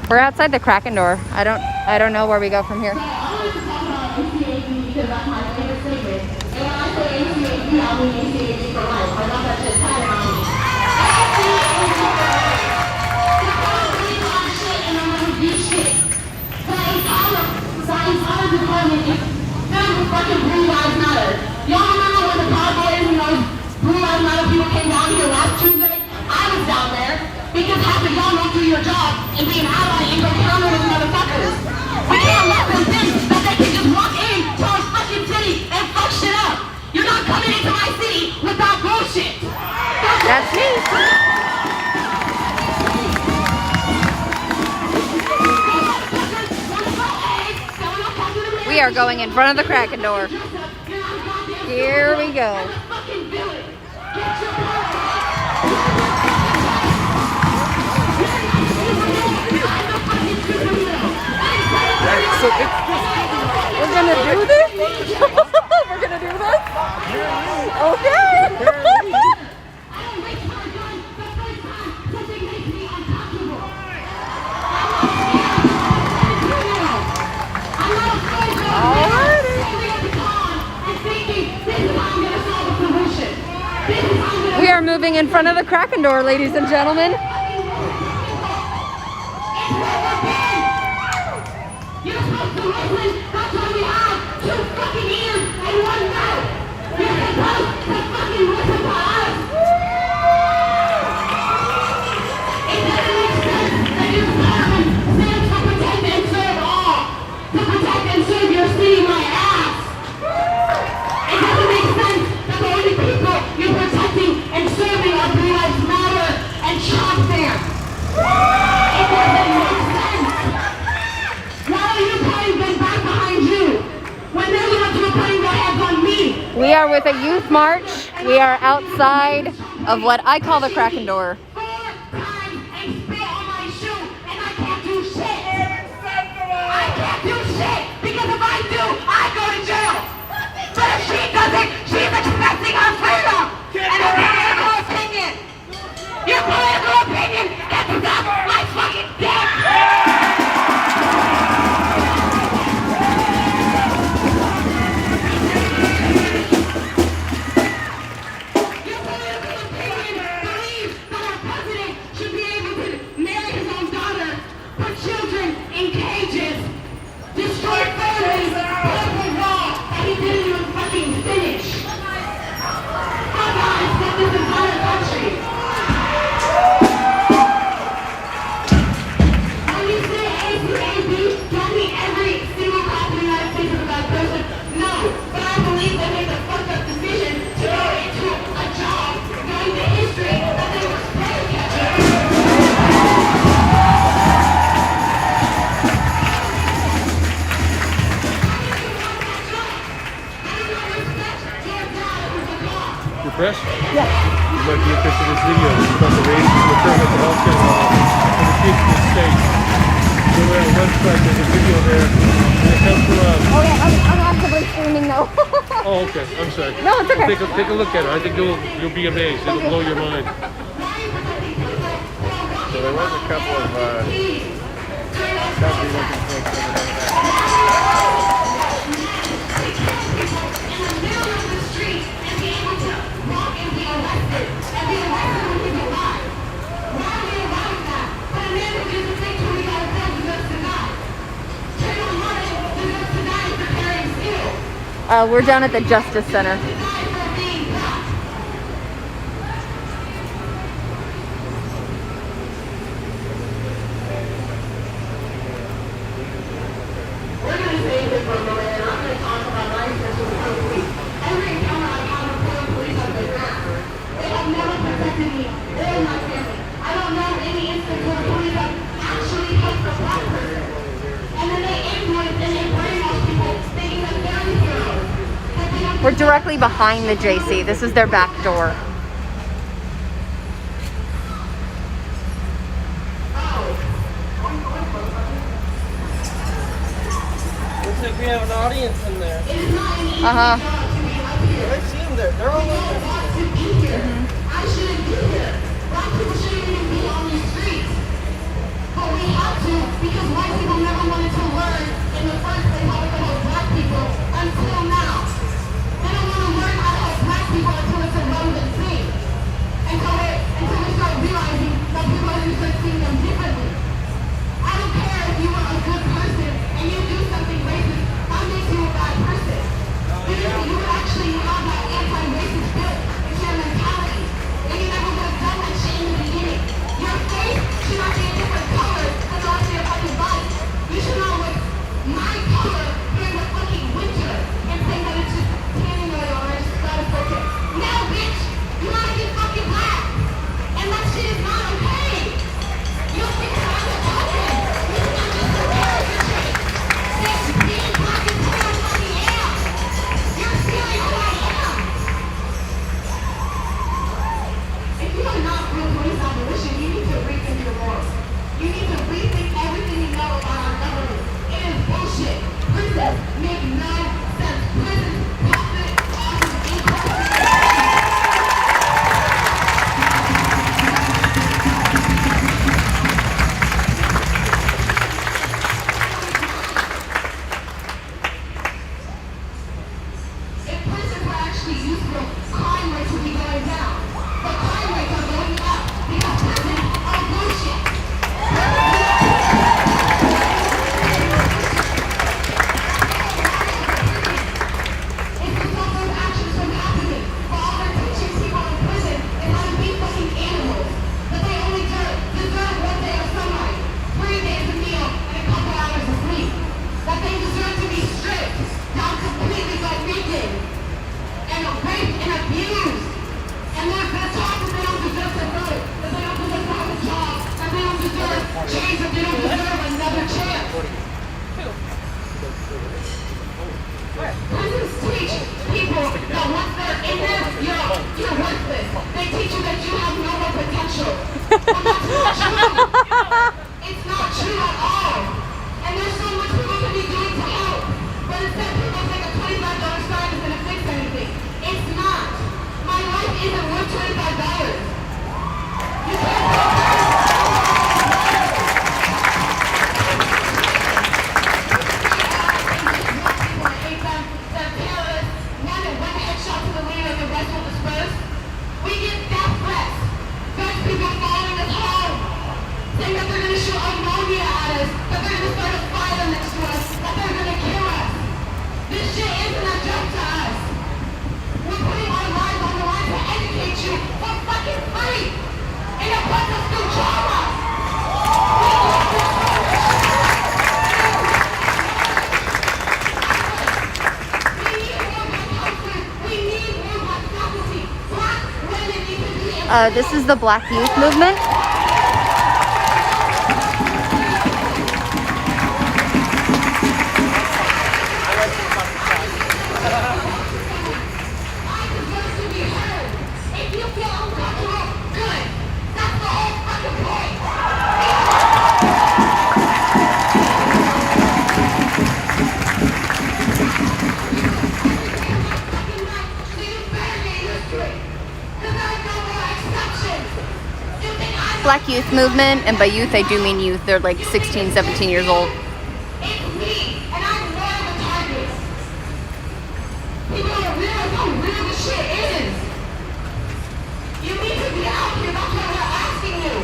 We're outside the Kraken door. I don't know where we go from here. Y'all remember when the Cowboys and those Blue Lives Matter people came down here last Tuesday? I was down there because half of y'all don't do your job and be an ally and go counter those motherfuckers. We can't let them think that they can just walk into our fucking city and fuck shit up. You're not coming into my city without bullshit. That's me. We are going in front of the Kraken door. Here we go. So it's We're gonna do this? We're gonna do this? Okay. We are moving in front of the Kraken door, ladies and gentlemen. You're supposed to listen. That's why we have 2 fucking ears and 1 mouth. You're supposed to fucking listen to us. It doesn't make sense that your sermon stands for protect and serve all. To protect and serve your city, my ass. It doesn't make sense that the only people you're protecting and serving are Blue Lives Matter and Trump fans. It doesn't make sense. Why are you putting them back behind you when they're the ones who are putting their hands on me? We are with a youth march. We are outside of what I call the Kraken door. 4 times and spit on my shoe and I can't do shit. I can't do shit because if I do, I go to jail. But if she doesn't, she's expecting her freedom. And a political opinion. Your political opinion can suck my fucking dick. Your political opinion believes that our president should be able to marry his own daughter, put children in cages, destroy families, build a wall that he didn't even fucking finish. How about I set this entire country? When you say ACAB, don't mean every single cop in the United States is a bad person. No, but I believe they made the fucked up decision to go into a job knowing the history that they were slave catchers. You're fresh? Yeah. You might be interested in this video. It's about the race and maternal mental health care law for the kids in the state. Go to our website, there's a video there, and it comes from us. Oh yeah, I'm actively streaming though. Oh, okay. I'm sorry. No, it's okay. Take a look at it. I think you'll be amazed. It'll blow your mind. So there was a couple of selfie looking pics over there. We're down at the Justice Center. We're directly behind the JC. This is their back door. Looks like we have an audience in there. Uh-huh. I see them there. They're all over. I shouldn't be here. Black people shouldn't even be on these streets. But But we have to because white people never wanted to learn in the first place how to help black people until now. They don't want to learn how to help black people until it's a relevant thing. Until we start realizing that people are going to start seeing them differently. I don't care if you are a good person and you do something racist, that makes you a bad person. Because you would actually have that anti-racist built into your mentality. And you never would have done that shit in the beginning. Your face should not be a different color than the rest of your fucking body. You should not look my color during the fucking winter and think that it's just tanning oil or it's not a focus. No, bitch! You want to be fucking black! And that shit is not okay! You don't think that I'm a token! You think I'm just a character trait! Bitch, being black is who I fucking am! You're stealing who I am! If you are not real police abolition, you need to rethink your morals. You need to rethink everything you know about our government. It is bullshit. Prisons make no sense. Prisons profit off of incarceration. If prisons were actually useful, crime rates would be going down. But crime rates are going up because prisons are bullshit. It's to stop those actions from happening. But all they're teaching people in prison is how to be fucking animals. That they only deserve 1 day of sunlight, 3 days of meal, and a couple hours of sleep. That they deserve to be stripped down completely by naked and raped and abused. And they're taught that they don't deserve to vote, that they don't deserve to have a job, that they don't deserve change, that they don't deserve another chance. Prisons teach people that once they're in there, you're worthless. They teach you that you have no more potential. But that's not true. It's not true at all. And there's so much people can be doing to help. But instead people think a $25 sign is going to fix anything. It's not. My life isn't worth $25. You can't we get death threats. There's people following us home, saying that they're going to shoot ammonia at us, that they're going to start a fire next to us, that they're going to kill us. This shit isn't a joke to us. We're putting our lives on the line to educate you for fucking free. And it puts us through trauma. We need more black counselors. We need more black faculty. Black women need to be This is the Black Youth Movement. I deserve to be heard. If you feel uncomfortable, good. That's the whole fucking point. Fucking right, so you better get used to it. 'Cause there are no more exceptions. You think I'm Black Youth Movement, and by youth I do mean youth. They're like 16, 17 years old. It's me, and I'm more of a target. People don't realize how real this shit is. You need to be out here. That's why we're asking you.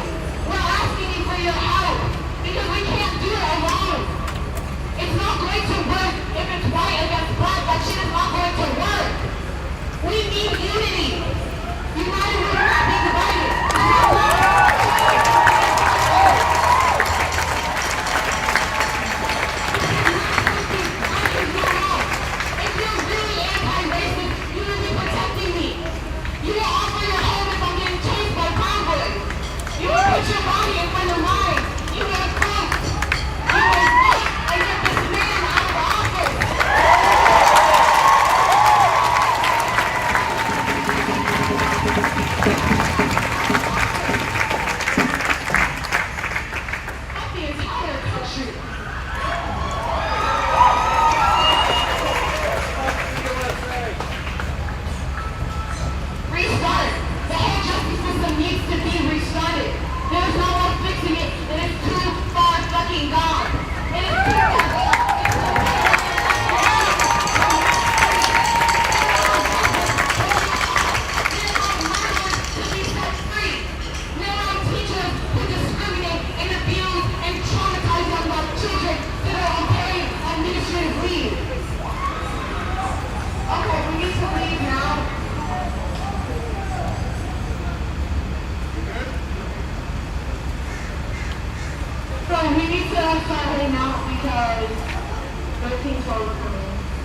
We're asking you for your help because we can't do it alone. It's not going to work if it's white against black. That shit is not going to work. We need unity. United, we will not be divided. If you're really anti-racist, you will be protecting me. You will offer your home if I'm getting chased by convoys. You will put your body in front of mine. You will vote. You will vote and get this man out of office.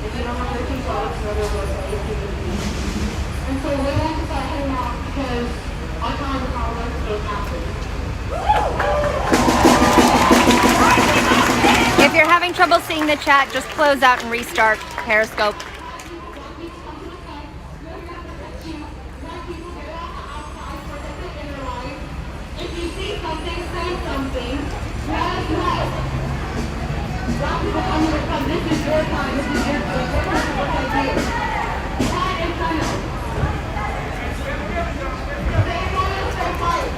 if you don't have 13 products, no other was and so we want to start heading off because our time is not worth so happy. If you're having trouble seeing the chat, just close out and restart Periscope. If you see something, say something. Let us know. Black people come here because this is your time. This is your place. We're going to work like you. That is final. Stay honest, stay fight.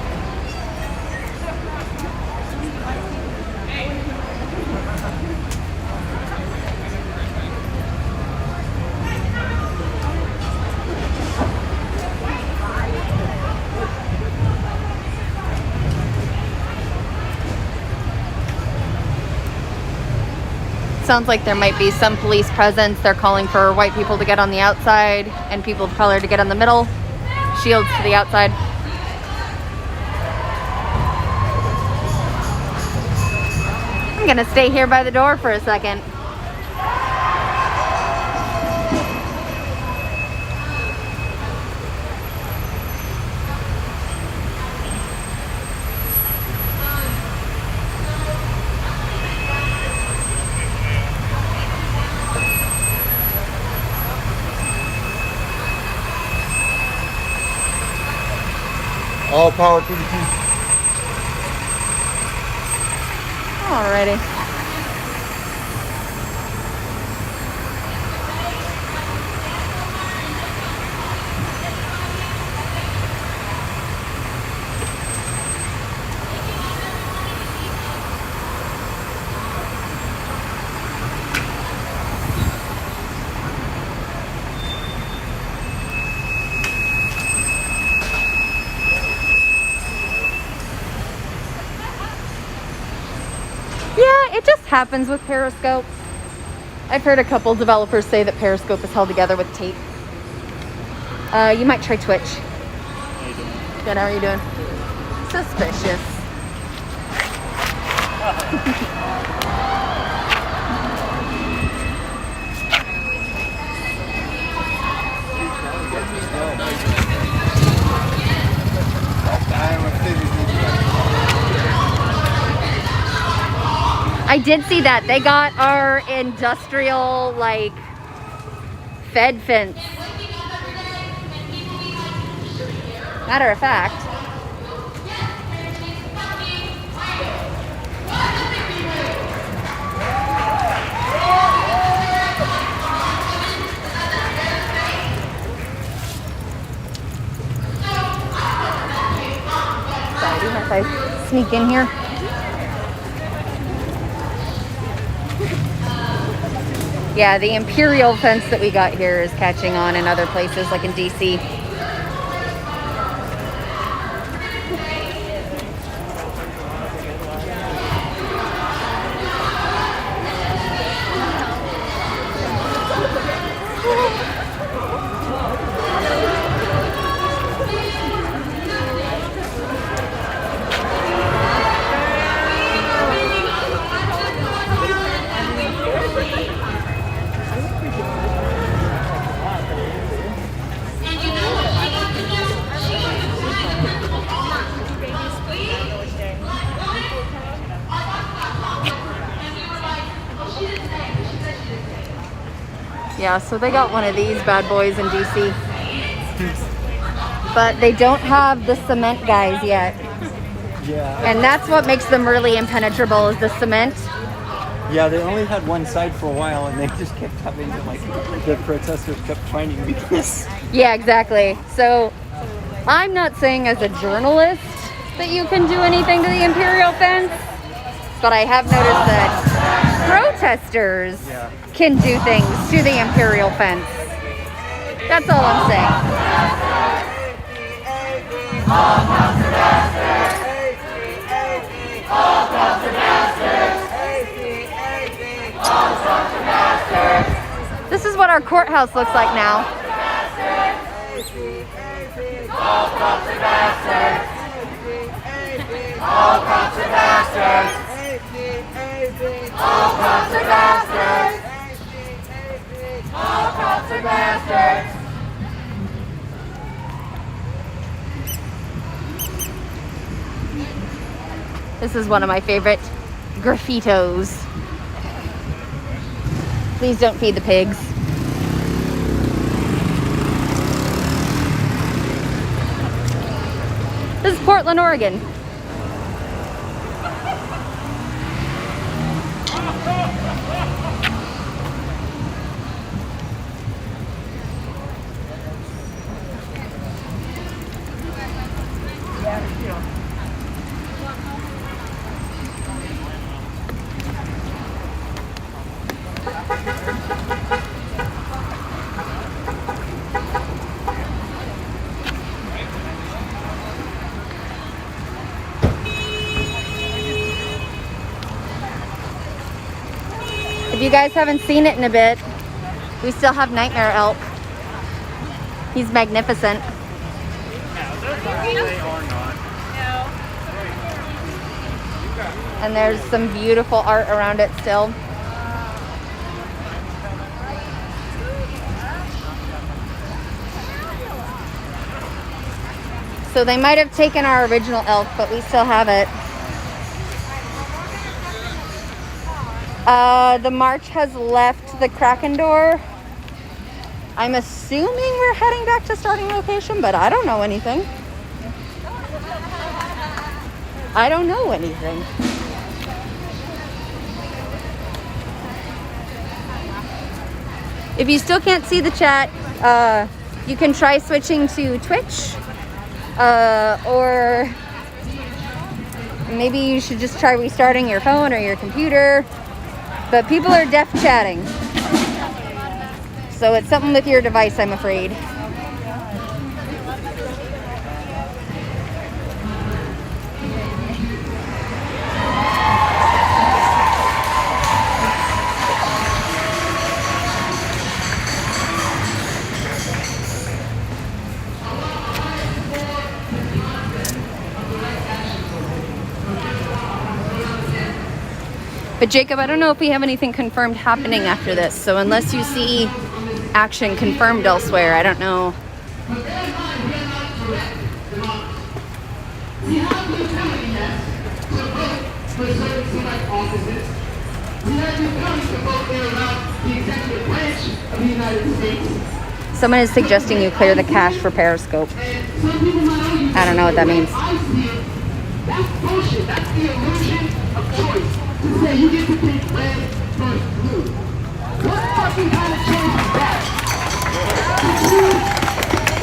Sounds like there might be some police presence. They're calling for white people to get on the outside and people of color to get on the middle. Shields to the outside. I'm gonna stay here by the door for a second. All power to the people. Alrighty. Yeah, it just happens with Periscope. I've heard a couple developers say that Periscope is held together with tape. You might try Twitch. How you doing? Good, how are you doing? Suspicious. I did see that. They got our industrial, like, Fed fence. Matter of fact. Sorry, do you mind if I sneak in here? Yeah, the imperial fence that we got here is catching on in other places, like in DC. Yeah, so they got one of these bad boys in DC. But they don't have the cement guys yet. Yeah. And that's what makes them really impenetrable, is the cement. Yeah, they only had one side for a while, and they just kept having to, like, the protesters kept finding weakness. Yeah, exactly. So I'm not saying as a journalist that you can do anything to the imperial fence, but I have noticed that protesters can do things to the imperial fence. That's all I'm saying. This is what our courthouse looks like now. All cops are bastards. All cops are bastards. All cops are bastards. self-sponsored bastards. This is one of my favorite graffitos. Please don't feed the pigs. This is Portland, Oregon. If you guys haven't seen it in a bit, we still have Nightmare Elk. He's magnificent. And there's some beautiful art around it still. So they might have taken our original elk, but we still have it. The march has left the Kraken door. I'm assuming we're heading back to starting location, but I don't know anything. I don't know anything. If you still can't see the chat, you can try switching to Twitch, or maybe you should just try restarting your phone or your computer. But people are def chatting, so it's something with your device, I'm afraid. But Jacob, I don't know if we have anything confirmed happening after this. So unless you see action confirmed elsewhere, I don't know. Someone is suggesting you clear the cache for Periscope. I don't know what that means. That's bullshit. That's the illusion of choice. To say you get to pick red versus blue. What fucking kind of choice is that?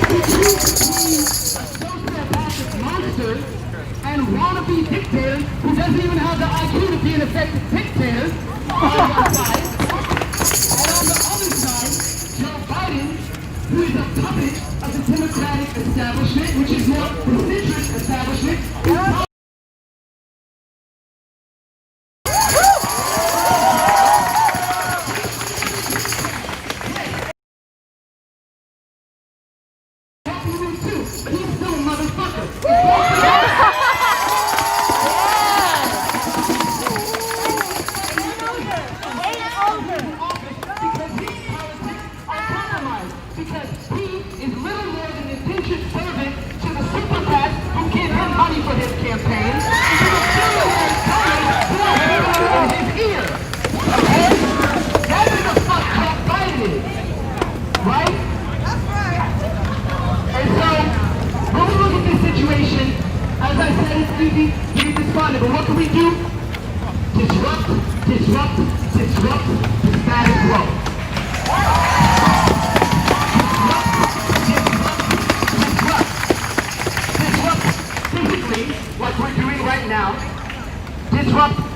To choose between a sociopathic monster and wannabe dictator who doesn't even have the IQ to be an effective dictator on one side. And on the other side, Joe Biden, who is a puppet of the Democratic establishment, which is more the centrist establishment.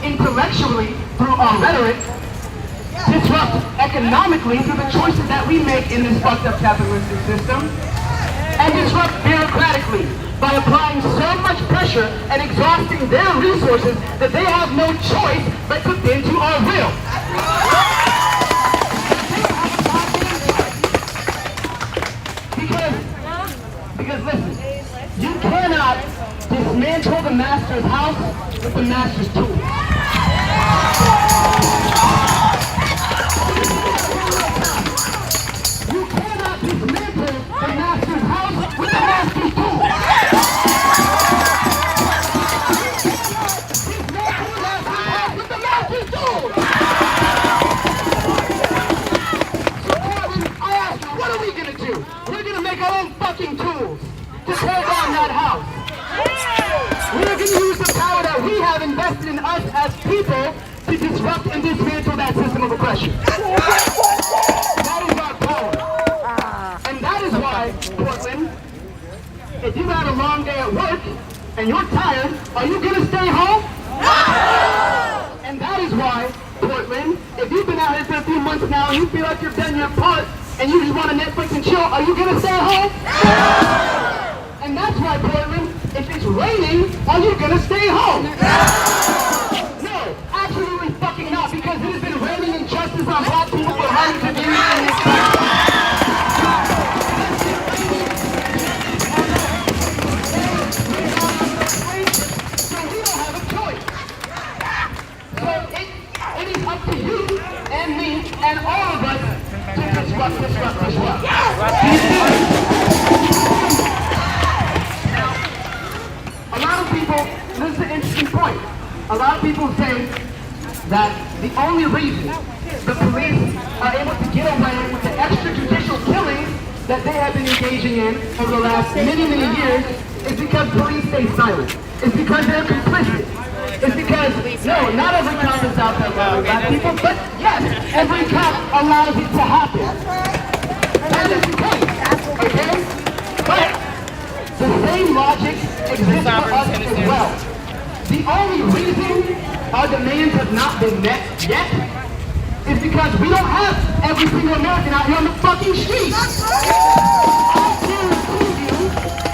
Intellectually through our rhetoric, disrupt economically through the choices that we make in this fucked up capitalistic system, and disrupt bureaucratically by applying so much pressure and exhausting their resources that they have no choice but to bend to our will. Because listen, you cannot dismantle the master's house with the master's tools. You disrupt and dismantle that system of oppression. That is our power. And that is why, Portland, if you've had a long day at work and you're tired, are you going to stay home? And that is why, Portland, if you've been out here for a few months now and you feel like you've done your part and you just want to Netflix and chill, are you going to stay home? And that's why, Portland, if it's raining, are you going to stay home? No, absolutely fucking not, because it has been raining injustice on black people for hundreds of years in this country. So we don't have a choice. So it is up to you and me and all of us to disrupt. Now, a lot of people, this is an interesting point. A lot of people say that the only reason the police are able to get away with the extrajudicial killings that they have been engaging in over the last many years is because police stay silent. It's because they're complicit. It's because, no, not every cop is out there allowing black people, but yes, every cop allows it to happen. That is the case, okay? But the same logic exists for us as well. The only reason our demands have not been met yet is because we don't have every single American out here on the fucking street.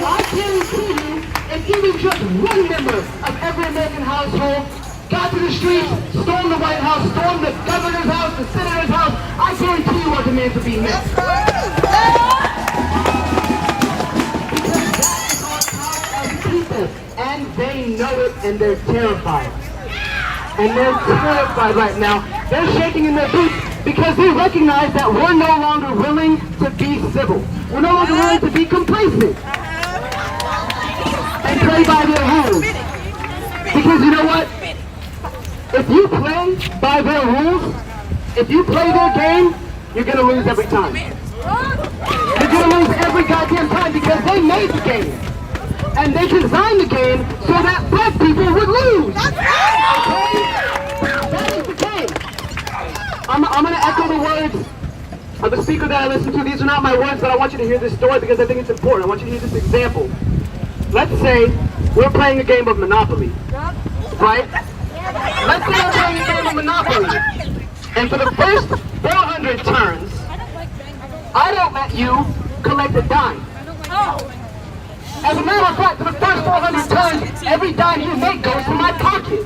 I guarantee you, if even just one member of every American household got to the streets, stormed the White House, stormed the governor's house, the senator's house, I guarantee you our demands would be met. And they know it, and they're terrified. And they're terrified right now. They're shaking in their boots because they recognize that we're no longer willing to be civil. We're no longer willing to be complacent and play by their rules. Because you know what? If you play by their rules, if you play their game, you're going to lose every time. You're going to lose every goddamn time because they made the game. And they designed the game so that black people would lose. Okay? That is the game. I'm going to echo the words of a speaker that I listened to. These are not my words, but I want you to hear this story because I think it's important. I want you to hear this example. Let's say we're playing a game of Monopoly, right? Let's say we're playing a game of Monopoly. And for the first 400 turns, I don't let you collect a dime. As a matter of fact, for the first 400 turns, every dime you make goes to my pocket.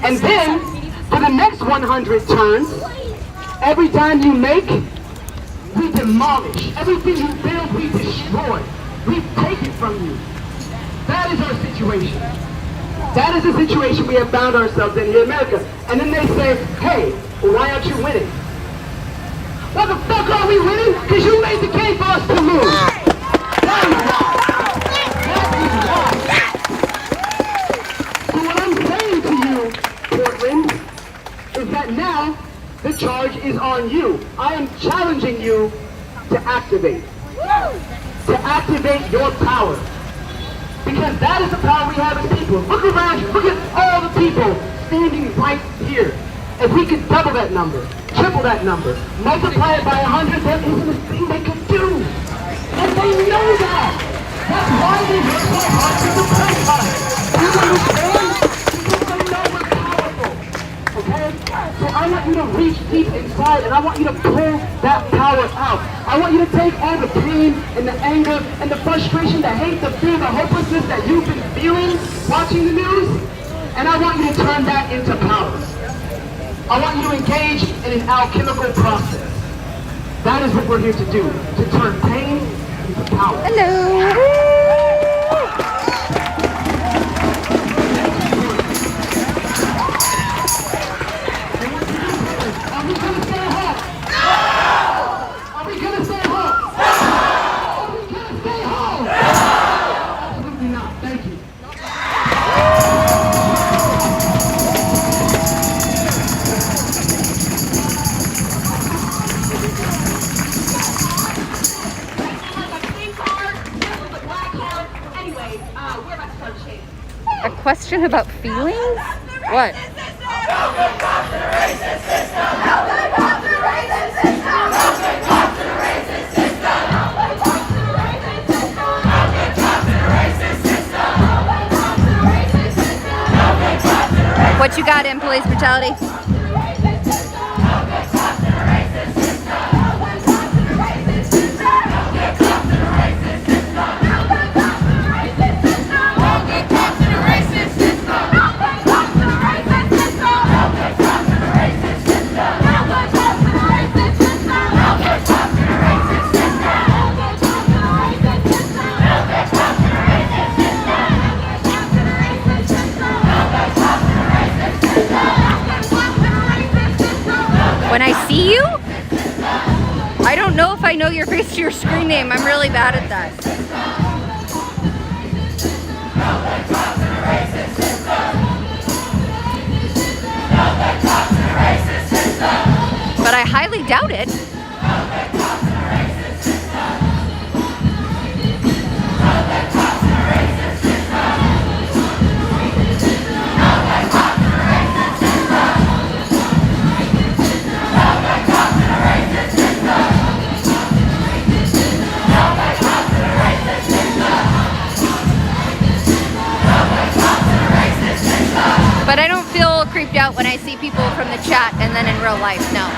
And then, for the next 100 turns, every dime you make, we demolish. Everything you build, we destroy. We take it from you. That is our situation. That is the situation we have found ourselves in here in America. And then they say, hey, well, why aren't you winning? Why the fuck are we winning? Because you made the game for us to lose. That is why. So what I'm saying to you, Portland, is that now the charge is on you. I am challenging you to activate. To activate your power. Because that is the power we have as people. Look around you. Look at all the people standing right here. If we could double that number, triple that number, multiply it by 100, there isn't a thing they could do. And they know that. That's why they work so hard to suppress us. Do you understand? Because they know we're powerful. Okay? So I want you to reach deep inside and I want you to pull that power out. I want you to take all the pain and the anger and the frustration, the hate, the fear, the hopelessness that you've been feeling watching the news, and I want you to turn that into power. I want you to engage in an alchemical process. That is what we're here to do, to turn pain into power. Hello. Are we going to stay home? Are we going to stay home? Are we going to stay home? Absolutely not. Thank you. A question about feelings? What? What you got in police brutality? When I see you, I don't know if I know your face to your screen name. I'm really bad at that. But I highly doubt it. But I don't feel creeped out when I see people from the chat and then in real life, no.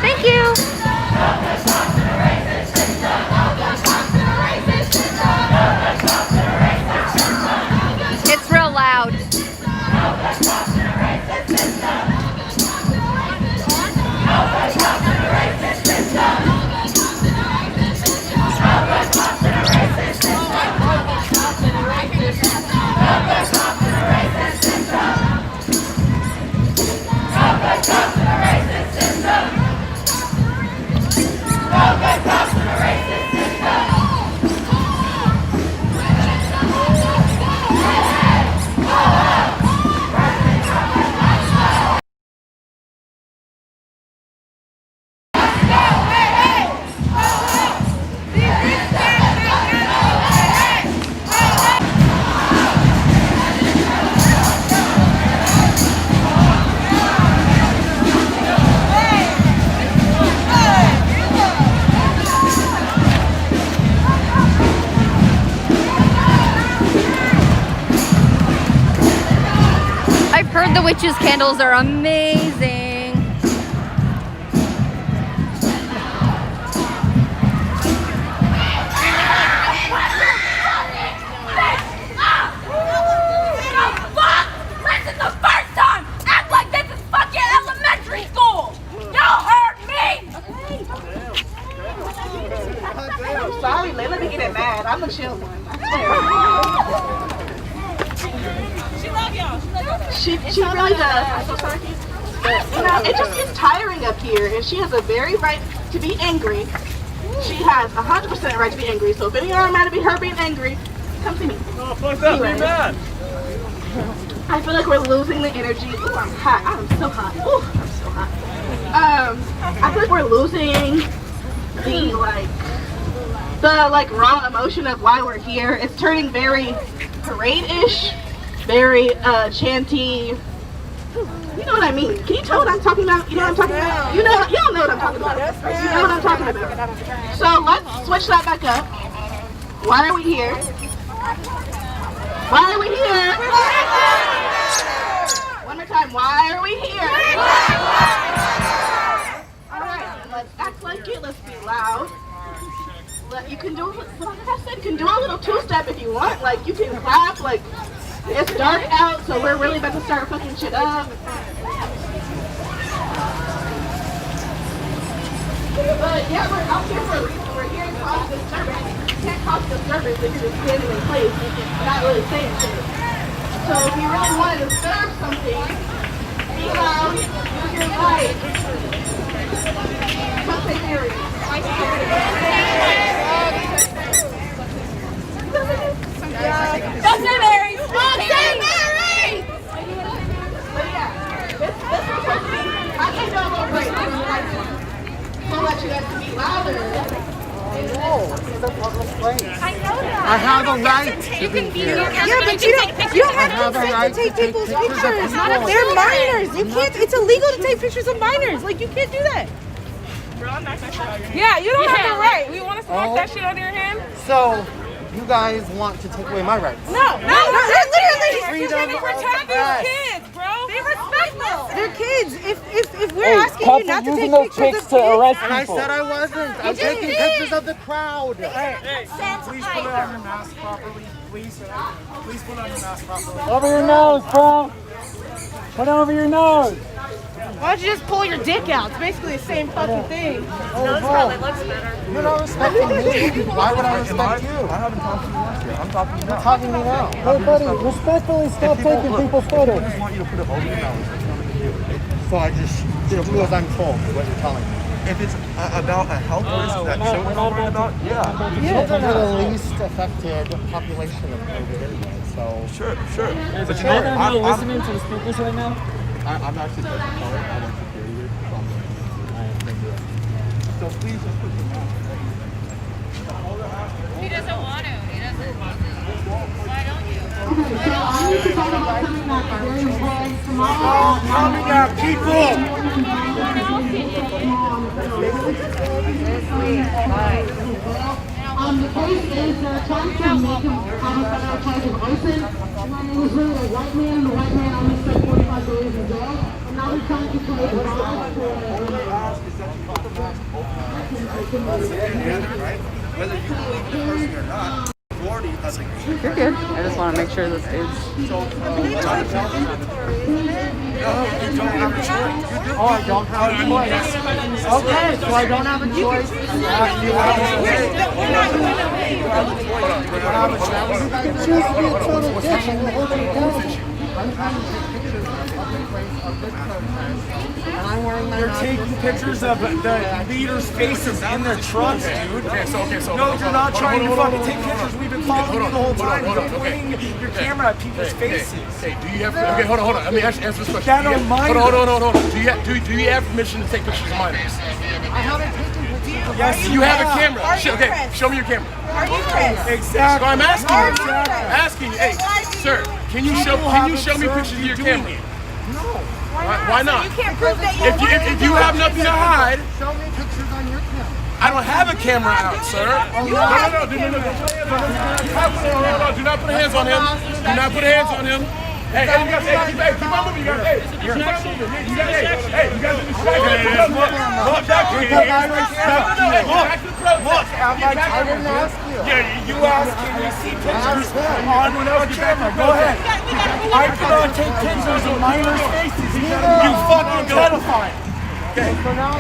Thank you. It's real loud. I've heard the witches' candles are amazing. Listen the first time! Act like this is fucking elementary school! Y'all heard me! Sorry, Layla be getting mad. I'm a chill one. I swear. She love y'all. She really does. I'm so sorry. But, you know, it just gets tiring up here, and she has a very right to be angry. She has 100% right to be angry. So if any of y'all are mad at her being angry, come see me. Oh, fuck that, be mad. I feel like we're losing the energy. Ooh, I'm hot. I'm so hot. Ooh, I'm so hot. I feel like we're losing the raw emotion of why we're here. It's turning very parade-ish, very chanty. You know what I mean? Can you tell what I'm talking about? You know what I'm talking about? Y'all know what I'm talking about. You know what I'm talking about. So let's switch that back up. Why are we here? Why are we here? One more time. Why are we here? All right. Let's act like it. Let's be loud. You can do, like I said, you can do a little two-step if you want. Like, you can clap. Like, it's dark out, so we're really about to start fucking shit up. But yeah, we're out here for a reason. We're here to cause disturbance. You can't cause disturbance if you're just standing in place and not really saying shit. So if you really want to disturb something, you be loud. Use your right. Something Mary. Don't say Mary. Don't say Mary. But yeah, this protecting. I can do a little break. So let you guys be louder. I have a right to be here. Yeah, but you don't have consent to take people's pictures. They're minors. You can't. It's illegal to take pictures of minors. Like you can't do that. Yeah, you don't have the right. We want us to knock that shit out of your hand. So, you guys want to take away my rights? No, literally. Freedom We're of tapping press. kids, bro. They respect us. They're kids. If we're asking you not to take pictures of kids, And I said I wasn't. I'm taking pictures of the crowd. Please put on your mask properly. Please put on your mask properly. Over your nose, bro. Put it over your nose. why don't you just pull your dick out? It's basically the same fucking thing. You're not respecting me. Why would I respect you? I haven't talked to you once yet. I'm talking to you You're now. talking to me now. Hey, buddy, respectfully stop taking people's I photos. just want you to put it over your mouth. There's nothing to do. So I just do as I'm told, is what you're telling me. If it's about a health risk that children are worried about, yeah. Children are the least affected population of COVID anyway, so... Sure. But you I know, don't know, listening to the speakers right now. I'm actually touching color. I want security here. So please just put your mask. He doesn't want to. He doesn't. Why don't you? Coming out, people! The case is trying to make him charge of arson. And then it was really a white man, and the white man only spent 45 days in jail. And now they're trying to play the Right? Whether you believe in the person or not, authority has a... You're good. I just want to make sure this is. So, you don't have a choice. Oh, I don't have a choice. Okay, so I don't have a choice. Choose to be a total bitch and we'll hold you accountable. I'm trying to take pictures of the public place of this protest, and I'm wearing my They're mask. taking pictures of the leaders' faces in their trucks, dude. Okay, so... No, you're not trying to fucking take hold on. pictures. We've been following you the whole time. Hold on, You're okay. pointing your camera at people's faces. Hey, do you have... Okay, hold on. Let me answer this question. That don't mind Hold on. Do you have permission to take pictures of minors? I haven't taken pictures of Yes, You have a camera. Okay, show me your camera. Are you Chris? exactly. So I'm asking you, hey, sir, can you show me pictures of your camera? No. Why not? You can't prove that you If you have nothing to hide, Show me pictures on your camera. I don't have a camera out, sir. No. Do not put hands on him. Do not put hands on him. Hey, you guys, keep on moving, you guys. Hey, keep on moving. You guys are distracted. Look, back to I didn't ask you. You asked, can we see pictures on camera? Go ahead. I cannot take pictures of minors' faces. You fucking pedophile. No,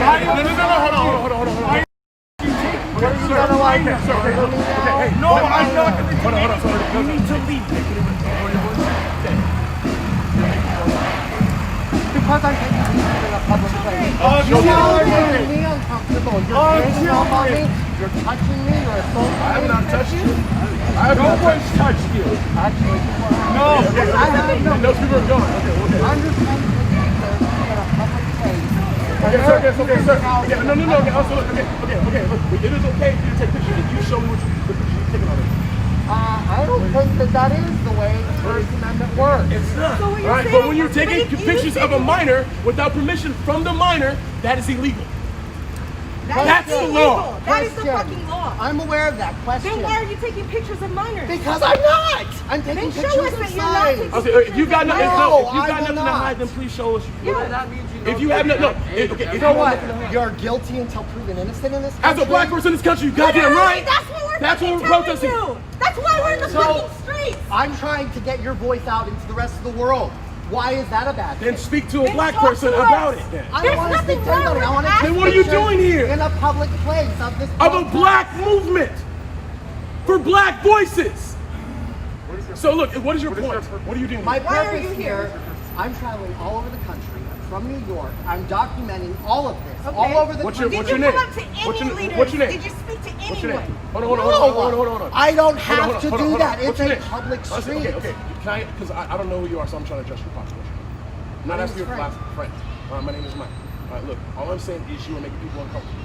hold on. What are you gonna like? No, I'm not going to take pictures. You need to leave. Because I'm taking pictures in a public place. You You are making me uncomfortable. You're getting up on me. You're touching me. You're assaulting me. I have not touched you. No one's touched you. Actually, No. I have no. Those people are gone. I'm just trying to take pictures in a public place. Okay, sir. Okay, no. Okay, also, okay. Look, it is okay for you to take pictures if you show me the pictures you're taking of it. I don't think that is the way First Amendment works. It's not. All right, but when you're taking pictures of a minor without permission from the minor, that is illegal. That's the law. That is the fucking law. I'm aware of that question. Then why are you taking pictures of minors? Because I'm not. I'm taking Then pictures show us of that you're not signs. taking Okay, if you got nothing, No, to hide, then please show us. Yeah. If you have no, okay. You know what? You're guilty until proven innocent in this country. As a black person in this country, you goddamn right. That's what we're That's what we're telling protesting. you. That's why we're in the So- fucking streets. I'm trying to get your voice out into the rest of the world. Why is that a bad thing? Then speak to a Then black talk person to us. about it. Then I There's don't want to nothing speak to anybody. wrong I want to with take Then what are you pictures doing here? in a public place of this of a black movement for black voices. So look, what is your point? What are you doing? My Why are purpose you here, I'm traveling all over the country. I'm from New York. I'm documenting all of this, Okay. all over the What's your country. Did you name? come up to any What's your leaders? name? Did you speak to What's your anyone? name? Hold on. I don't have Hold on, to hold on, do hold that. on. It's What's your a name? public Listen, street. Okay. Can I? Because I don't know who you are, so I'm trying to address your population. I'm not My asking you name's for last friends. My name is Mike. All right, look. All I'm saying is you are making people uncomfortable.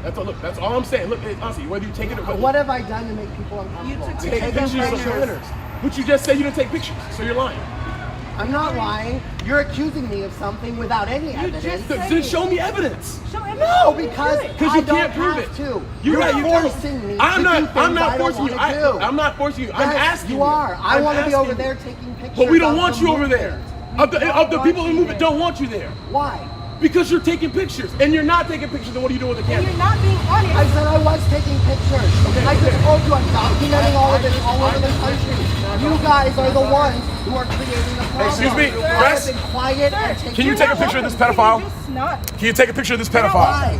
That's all. Look, that's all I'm saying. Look, honestly, whether you take it or whether What have I done to make people uncomfortable? You took take pictures of minors. But you just said you didn't take pictures, so you're lying. I'm not lying. You're accusing me of something without any evidence. Then show me evidence. No, because Because I you don't can't prove have it. to. You're right. You forcing me. I'm to not. do things I'm not I don't forcing you. wanna do. I'm not forcing you. I'm Yes, asking you are. I I'm want to be asking over you. there taking pictures. But we don't of want the you over there. movement. Of the people in the movement don't want you there. Why? Because you're taking pictures. And you're not taking pictures, then what are you doing with the camera? You're not being honest. I said I was taking pictures. I just told you I'm documenting all of this all over the country. You guys are the ones who are creating the problem. Excuse me, I press. have been quiet and taking Can you take a picture of this pedophile? Just not. Can you take a picture of this pedophile? Why?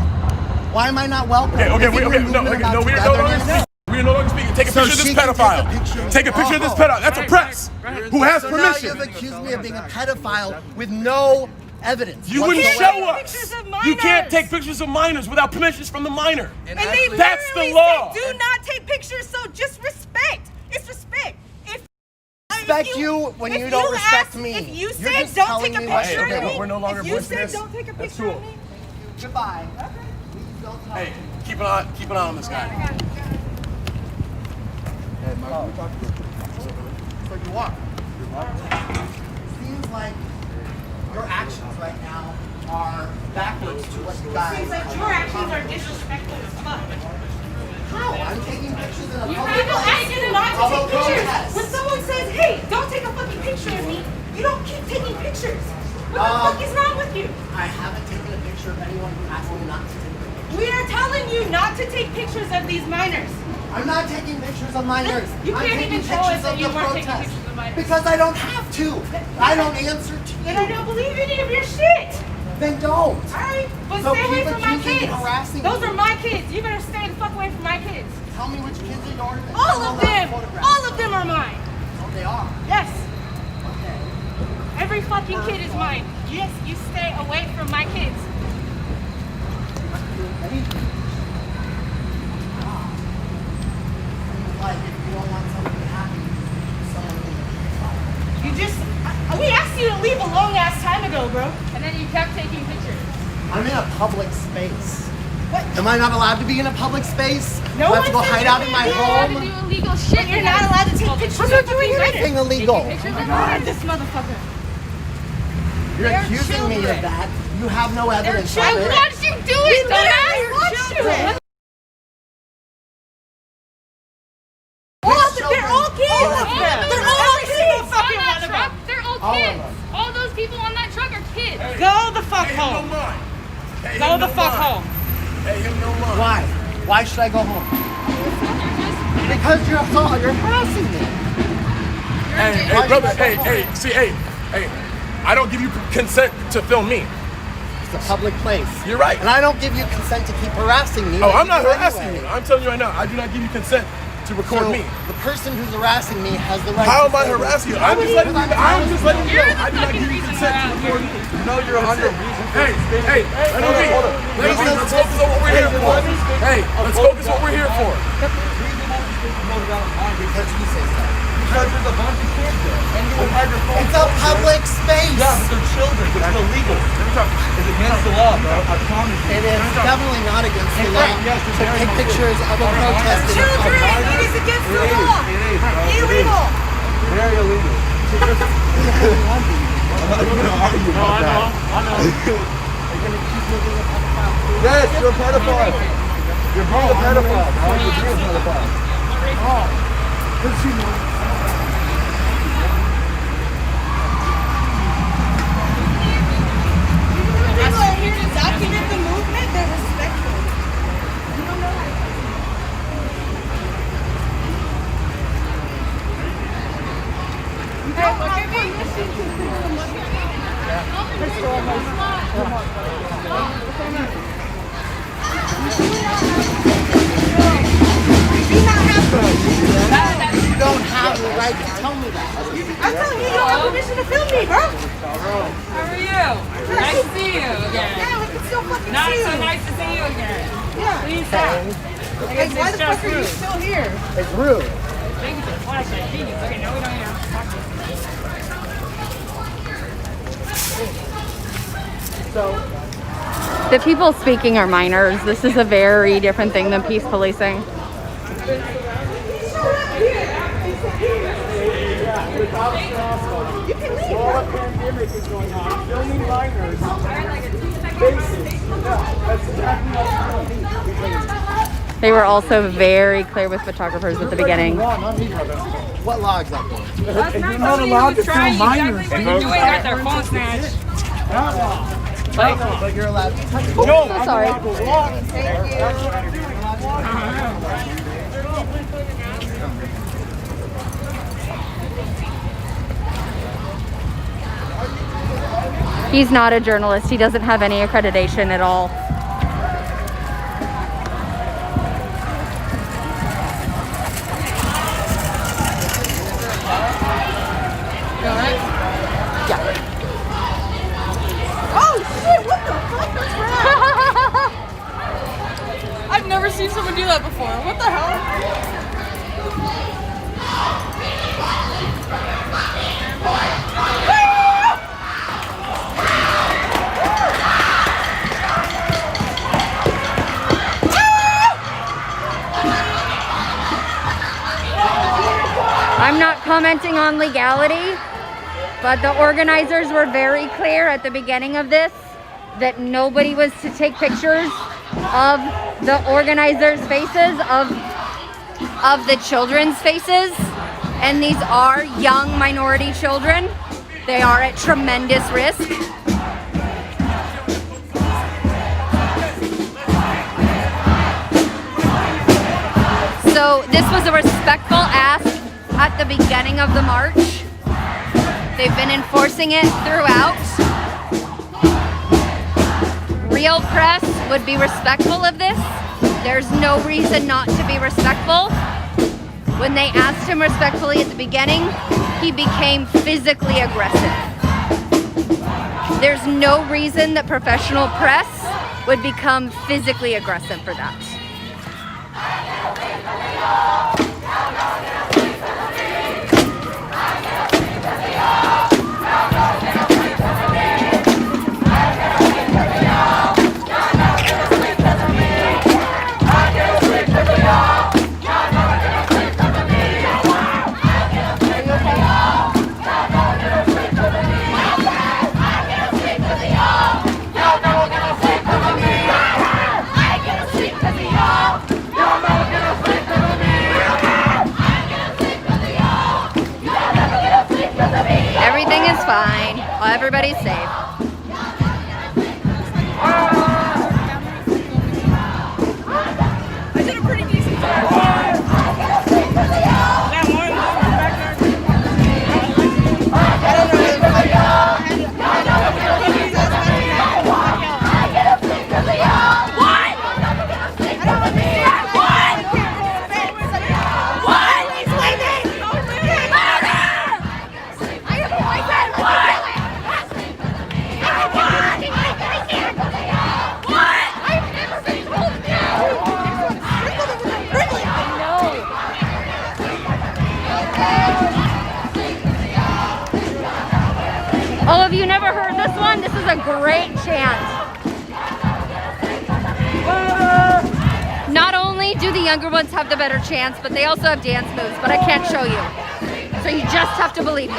Why am I not welcome? Okay, Isn't your movement no, about we are no togetherness? longer speaking. We are no longer speaking. Take a So picture of this she can pedophile. take a picture. Take a picture of this pedophile. That's a press who has So now permission. you've accused me of being a pedophile with no evidence. You wouldn't whatsoever. show us. Pictures of You can't minors. take pictures of minors without permissions from the minor. And they That's the literally law. said, do not take pictures, so just respect. It's respect. Respect you when you don't respect me. If you You're said just don't telling take a me what picture to of do. me, we're no longer if you voicing said this. don't take a That's picture of cool. me, Goodbye. Hey, keep an eye on this guy. So you are. Seems like your actions right now are backwards to what you guys. seems like your actions are disrespectful as fuck. How? I'm taking pictures in a public People ask place. you not to Of a take pictures. protest. When someone says, hey, don't take a fucking picture of me, you don't keep taking pictures. What the fuck is wrong with you? I haven't taken a picture of anyone who asked me not to take a picture. We are telling you not to take pictures of these minors. I'm not taking pictures of minors. You I'm can't taking even show us pictures that of you the weren't taking protest. pictures of minors. Because I don't have to. I don't answer to And I you. don't believe any of your shit. Then don't. Alright, but So stay away keep from my accusing kids. and harassing Those me. are my kids. You better stay the fuck away from my kids. Tell me which kids are yours. and All tell of me them. what photographs. All of them are mine. Oh, they are. Yes. Okay. Every fucking kid is mine. Yes, you stay away from my kids. Like if you don't want something to happen, someone will. You just, we asked you to leave a long ass time ago, bro. And then you kept taking pictures. I'm in a public space. What? Am I not allowed to be in a public space? No Do I have to go one said hide you out in my You're allowed to home? do illegal shit. You're not allowed to take pictures I'm of not doing fucking anything minors. illegal. Pictures of God, minors. this motherfucker. You're They're accusing me children. of that. You have no evidence of I it. watched you do it, literally dumbass. watched you. Children. They're all kids. All of them. They're all Every kids. single Fucking on that one of truck, them. they're all All of kids. them. All those people on that truck are kids. Go the fuck Pay him no home. mind. Pay Go him the no fuck mind. home. Pay him no mind. Why? Why should I go home? Because you're harassing me. Hey, brother, hey, I don't give you consent to film me. It's a public place. You're right. And I don't give you consent to keep harassing me. Oh, like I'm not you do harassing anyway. you. I'm telling you right now, I do not give you consent to record So me. the person who's harassing me has the right How to am I say harassing you? this. I'm just letting you know. You're the I do not fucking give you reason consent we're to out record here. me. You know you're under reason. Hey, let's focus on what we're here for. Hey, let's focus on what we're here for. Because you say so. Because there's a bunch of kids there. And you have your phone. It's a public space. Yeah, but they're children. It's illegal. It's against the law, bro. I promise you. It is definitely not against the law Yes, it's to very take illegal. pictures of a protest in a Children, public. it is against the It is. law. It is, bro. Illegal. Very illegal. I'm not gonna argue about that. Yes, you're a pedophile. You're being a pedophile, bro. You're being a pedophile. People are here to document the movement. They're respectful. You don't know how to. Hey, look at You don't have the right to tell me that. I'm telling you, you don't have permission to film me, bro. How are you? Nice to see you again. Yeah, like it's so fucking Not see so you. nice to see you again. Yeah. Please stop. Like, why the fuck are you still here? It's rude. Thank you for the flashlight. Genius. Okay, no, we don't have to talk to you. The people speaking are minors. This is a very different thing than peace policing. While a pandemic is going on, filming minors. Basics. Yeah, that's exactly what They were also very clear with photographers at the beginning. What law exactly? That's you're not allowed to film minors, Exactly what you're doing at their phone snatch. But you're allowed to touch it. No, So I'm sorry. allowed to walk. He's not a journalist. He doesn't have any accreditation at all. Oh shit, what the fuck? That's rad. I've never seen someone do that before. What the hell? I'm not commenting on legality, but the organizers were very clear at the beginning of this that nobody was to take pictures of the organizers' faces, of the children's faces. And these are young minority children. They are at tremendous risk. So this was a respectful ask at the beginning of the march. They've been enforcing it throughout. Real press would be respectful of this. There's no reason not to be respectful. When they asked him respectfully at the beginning, he became physically aggressive. There's no reason that professional press would become physically aggressive for that. Everything is fine. Everybody's safe. I did a pretty decent job. That one back there. Oh, have you never heard this one? This is a great chant. Not only do the younger ones have the better chants, but they also have dance moves, but I can't show you. So you just have to believe me.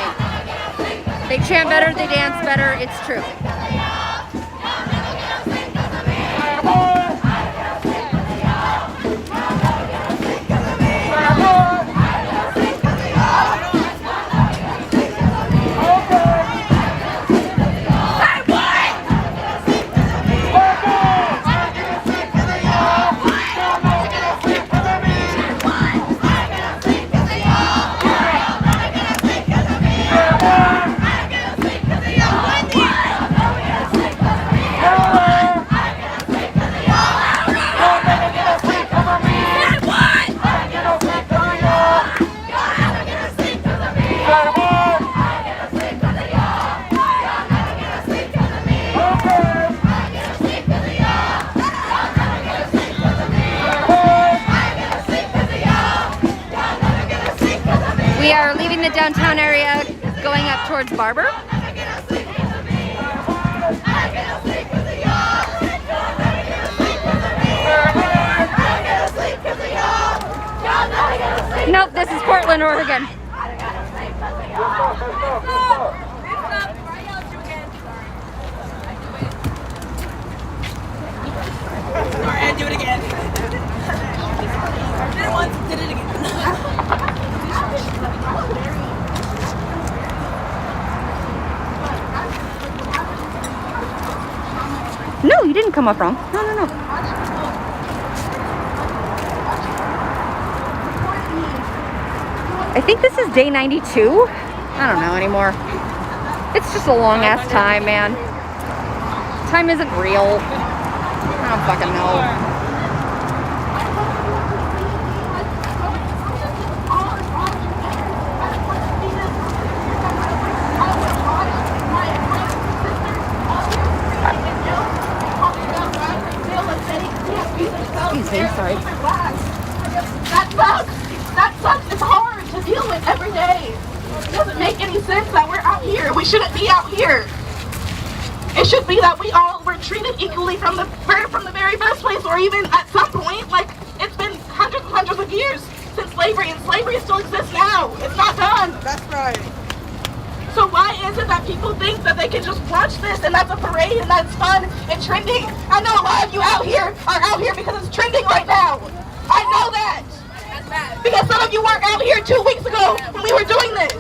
They chant better, they dance better, it's true. We are leaving the downtown area, going up towards Barber. Nope, this is Portland, Oregon. Alright, do it again. Did it once, did it again. No, you didn't come off wrong. No, no, no. I think this is day 92. I don't know anymore. It's just a long ass time, man. Time isn't real. I don't fucking know. Sorry. That sucks. That sucks. It's hard to deal with every day. It doesn't make any sense that we're out here. We shouldn't be out here. It should be that we all were treated equally from the very first place, or even at some point. Like, it's been hundreds and hundreds of years since slavery, and slavery still exists now. It's not done. That's right. So why is it that people think that they can just watch this and that's a parade and that's fun and trending? I know a lot of you out here are out here because it's trending right now. I know that. Because some of you weren't out here 2 weeks ago when we were doing this.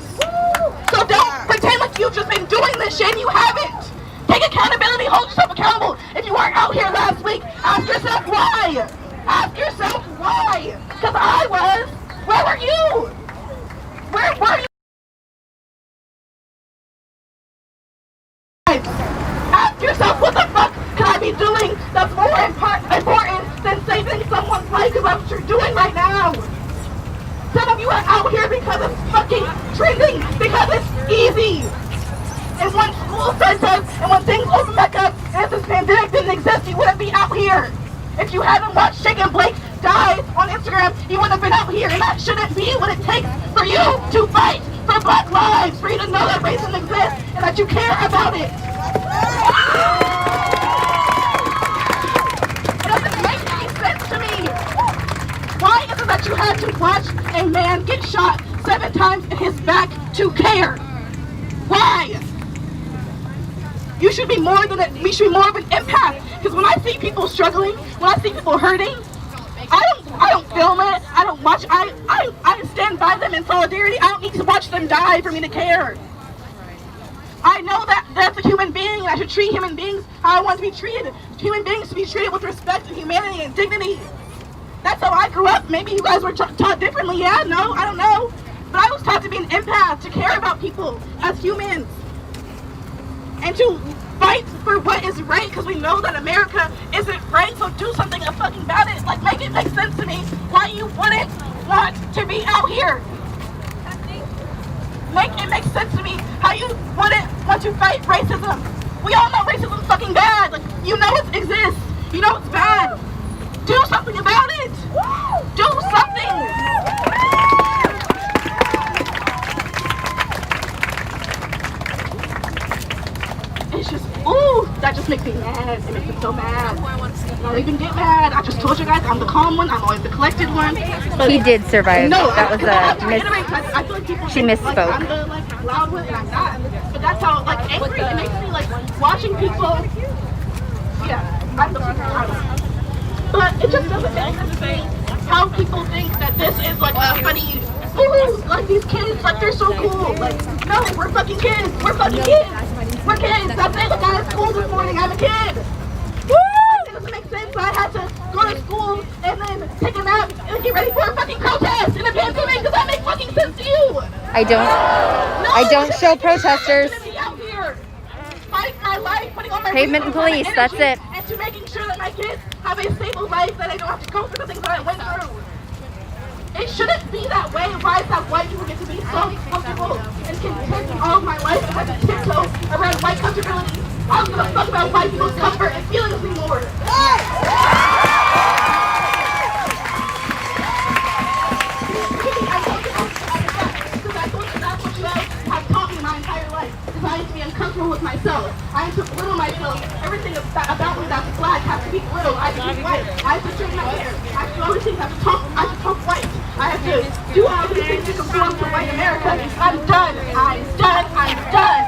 So don't pretend like you've just been doing this shit and you haven't. Take accountability, hold yourself accountable. If you weren't out here last week, ask yourself why. Ask yourself why. Because I was. Where were you? Where were you? Ask yourself, what the fuck can I be doing that's more important than saving someone's life, because that's what you're doing right now. Some of you are out here because it's fucking trending, because it's easy. And when school starts up, and when things open back up, and if this pandemic didn't exist, you wouldn't be out here. If you hadn't watched Shaken Blake die on Instagram, you wouldn't have been out here. And that shouldn't be what it takes for you to fight for Black lives, for you to know that racism exists, and that you care about it. It doesn't make any sense to me. Why is it that you had to watch a man get shot 7 times in his back to care? Why? We should be more of an empath. Because when I see people struggling, when I see people hurting, I don't film it. I don't watch. I stand by them in solidarity. I don't need to watch them die for me to care. I know that that's a human being, and I should treat human beings how I want to be treated. Human beings should be treated with respect and humanity and dignity. That's how I grew up. Maybe you guys were taught differently. Yeah, no, I don't know. But I was taught to be an empath, to care about people as humans, and to fight for what is right, because we know that America isn't right. So do something about it. Like, make it make sense to me why you wouldn't want to be out here. Make it make sense to me how you wouldn't want to fight racism. We all know racism is fucking bad. Like, you know it exists. You know it's bad. Do something about it. Do something. It's just, ooh, that just makes me mad. It makes me so mad. I don't even get mad. I just told you guys I'm the calm one. I'm always the collected one. But He did survive. no, That was I a miss. I feel like people She think, misspoke. Like, I'm the loud one, and I'm not. But that's how angry it makes me. Watching people. Yeah, I'm the loud. But it just doesn't make sense to me how people think that this is a funny. Ooh, these kids, they're so cool. No, we're fucking kids. We're fucking kids. We're kids. That's it. I was at school this morning. I'm a kid. It doesn't make sense. I had to go to school and then take a nap and get ready for a fucking protest in a pandemic. Does that make fucking sense to you? I don't show protesters. Fight my life, putting all my Pavement and police, that's it. And to making sure that my kids have a stable life, that I don't have to go through the things that I went through. It shouldn't be that way. Why is that white people get to be so comfortable and content all of my life and have to tiptoe around white comfortability? I don't give a fuck about white people's comfort and feelings anymore. Because everything about me that's black has to be blue. I have to be white. I have to straighten my hair. I have to do all these things. I have to talk white. I have to do all these things to conform to white America. I'm done. I'm done. I'm done.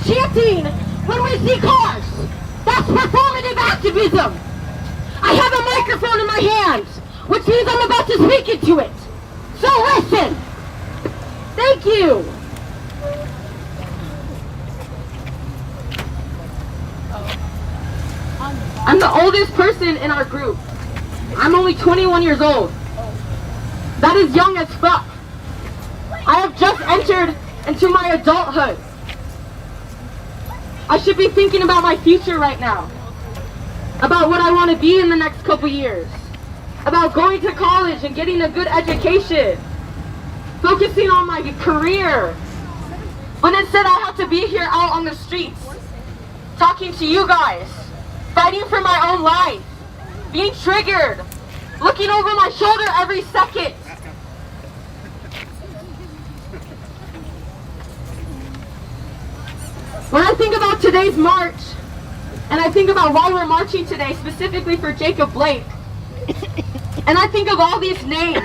Chanting when we see cars. That's performative activism. I have a microphone in my hands, which means I'm about to speak into it. So listen. Thank you. I'm the oldest person in our group. I'm only 21 years old. That is young as fuck. I have just entered into my adulthood. I should be thinking about my future right now. About what I want to be in the next couple years. About going to college and getting a good education. Focusing on my career. But instead I have to be here out on the streets. Talking to you guys. Fighting for my own life. Being triggered. Looking over my shoulder every second. When I think about today's march, and I think about why we're marching today, specifically for Jacob Blake, and I think of all these names,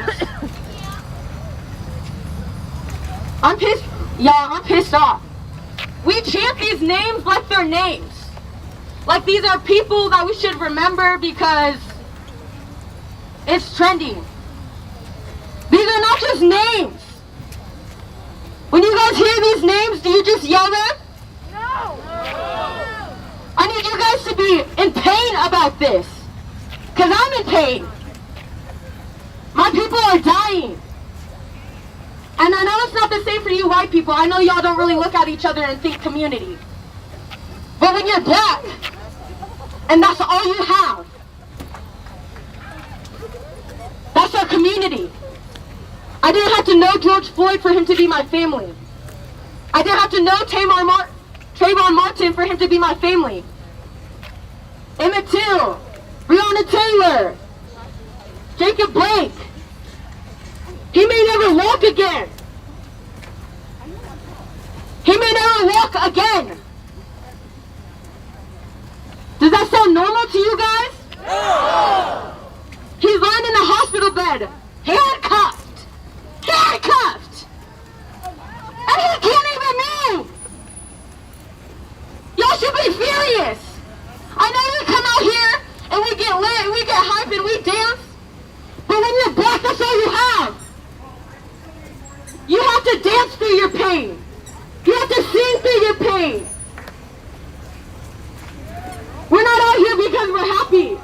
I'm pissed, y'all, I'm pissed off. We chant these names like they're names. Like these are people that we should remember because it's trending. These are not just names. When you guys hear these names, do you just yell them? I need you guys to be in pain about this. Because I'm in pain. My people are dying. And I know it's not the same for you white people. I know y'all don't really look at each other and think community. But when you're black, and that's all you have, that's our community. I didn't have to know George Floyd for him to be my family. I didn't have to know Trayvon Martin for him to be my family. Emmett Till, Breonna Taylor, Jacob Blake. He may never walk again. He may never walk again. Does that sound normal to you guys? No! He's lying in a hospital bed, handcuffed. Handcuffed! And he can't even move! Y'all should be furious! I know we come out here and we get lit and we get hype and we dance, but when you're black, that's all you have. You have to dance through your pain. You have to sing through your pain. We're not out here because we're happy.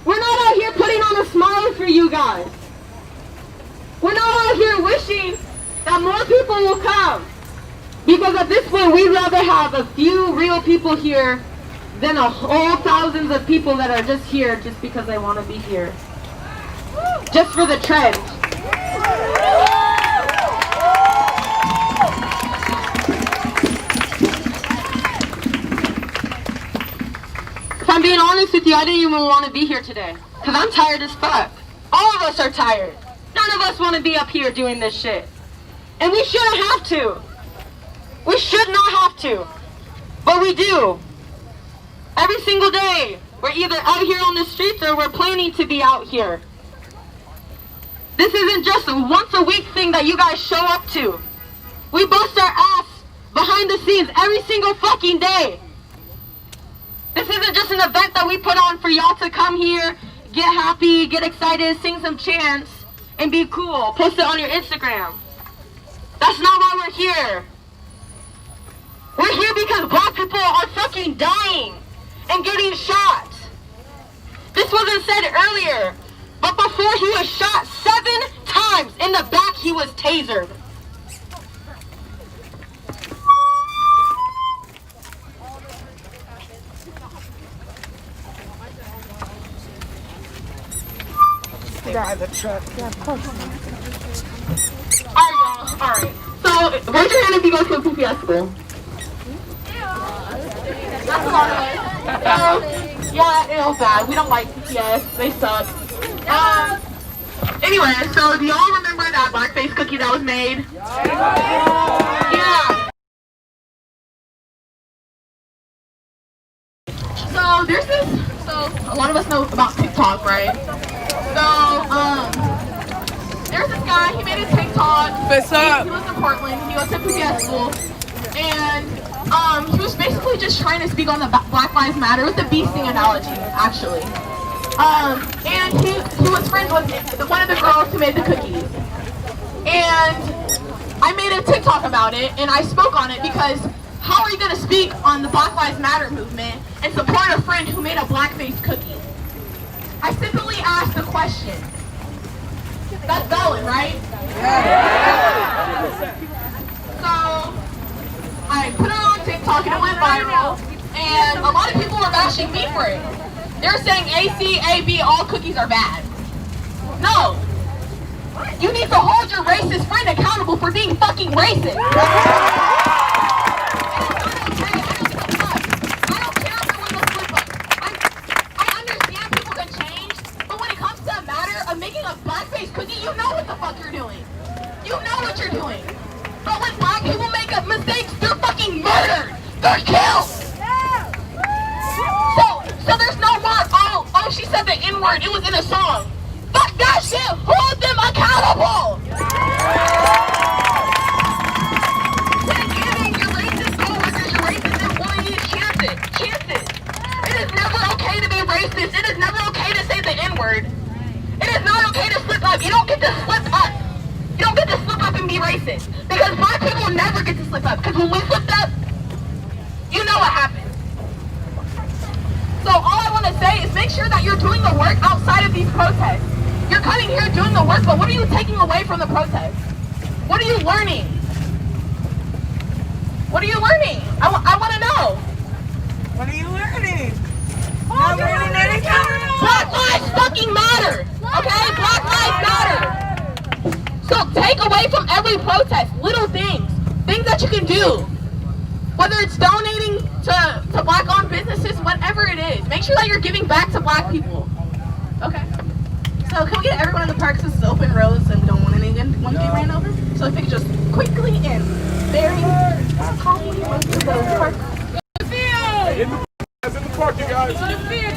We're not out here putting on a smile for you guys. We're not out here wishing that more people will come. Because at this point, we'd rather have a few real people here than a whole thousands of people that are just here just because they want to be here. Just for the trend. If I'm being honest with you, I didn't even want to be here today. Because I'm tired as fuck. All of us are tired. None of us want to be up here doing this shit. And we shouldn't have to. We should not have to. But we do. Every single day, we're either out here on the streets or we're planning to be out here. This isn't just a once a week thing that you guys show up to. We bust our ass behind the scenes every single fucking day. This isn't just an event that we put on for y'all to come here, get happy, get excited, sing some chants, and be cool. Post it on your Instagram. That's not why we're here. We're here because black people are fucking dying and getting shot. This wasn't said earlier, but before he was shot 7 times in the back, he was tasered. Drive the truck. Yeah, of course. Alright, y'all. Alright. So, raise your hand if you go to a PPS school. That's a lot of us. Yeah, it was bad. We don't like PPS. They suck. Anyway, so do y'all remember that blackface cookie that was made? Yeah. So there's this, so a lot of us know about TikTok, right? So, there's this guy, he made a TikTok. What's up? He lives in Portland, he goes to PBS school, and he was basically just trying to speak on the Black Lives Matter with the bee sting analogy, actually. And he was friends with one of the girls who made the cookies. And I made a TikTok about it, and I spoke on it because how are you going to speak on the Black Lives Matter movement and support a friend who made a blackface cookie? I simply asked the question. That's valid, right? Yeah. So, I put it on TikTok and it went viral, and a lot of people were bashing me for it. They're saying AC, AB, all cookies are bad. No. You need to hold your racist friend accountable for being fucking racist. Making a blackface cookie, you know what the fuck you're doing. You know what you're doing. But when black people make a mistake, they're fucking murdered. They're killed. So there's no more, oh, she said the N-word, it was in a song. Fuck that shit. Hold them accountable. Then giving your racist coworkers, your racist employees chances. It is never okay to be racist. It is never okay to say the N-word. It is not okay to slip up. You don't get to slip up. You don't get to slip up and be racist. Because black people never get to slip up. Because when we slipped up, you know what happened. So all I want to say is make sure that you're doing the work outside of these protests. You're coming here doing the work, but what are you taking away from the protest? What are you learning? What are you learning? I want to know. What are you learning? Not learning anything. Black lives fucking matter. Okay? Black lives matter. So take away from every protest little things. Things that you can do. Whether it's donating to black-owned businesses, whatever it is. Make sure that you're giving back to black people. Okay. So can we get everyone in the park since it's open roads and we don't want anyone to get ran over? So if we could just quickly and very calmly run through the park. In the park, you guys. To the field.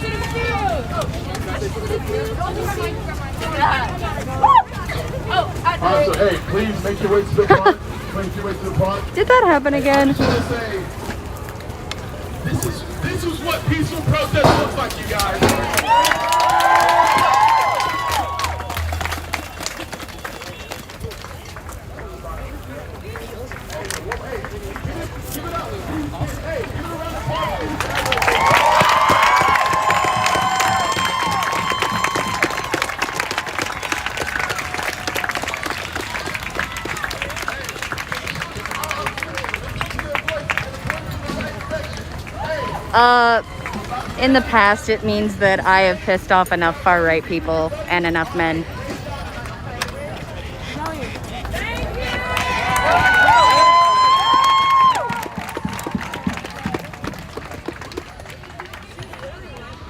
Alright, so hey, please make your way to the park. Make your way to the park. Did that happen again? I just want to say, this is what peaceful protest looks like, you guys. In the past, it means that I have pissed off enough far-right people and enough men.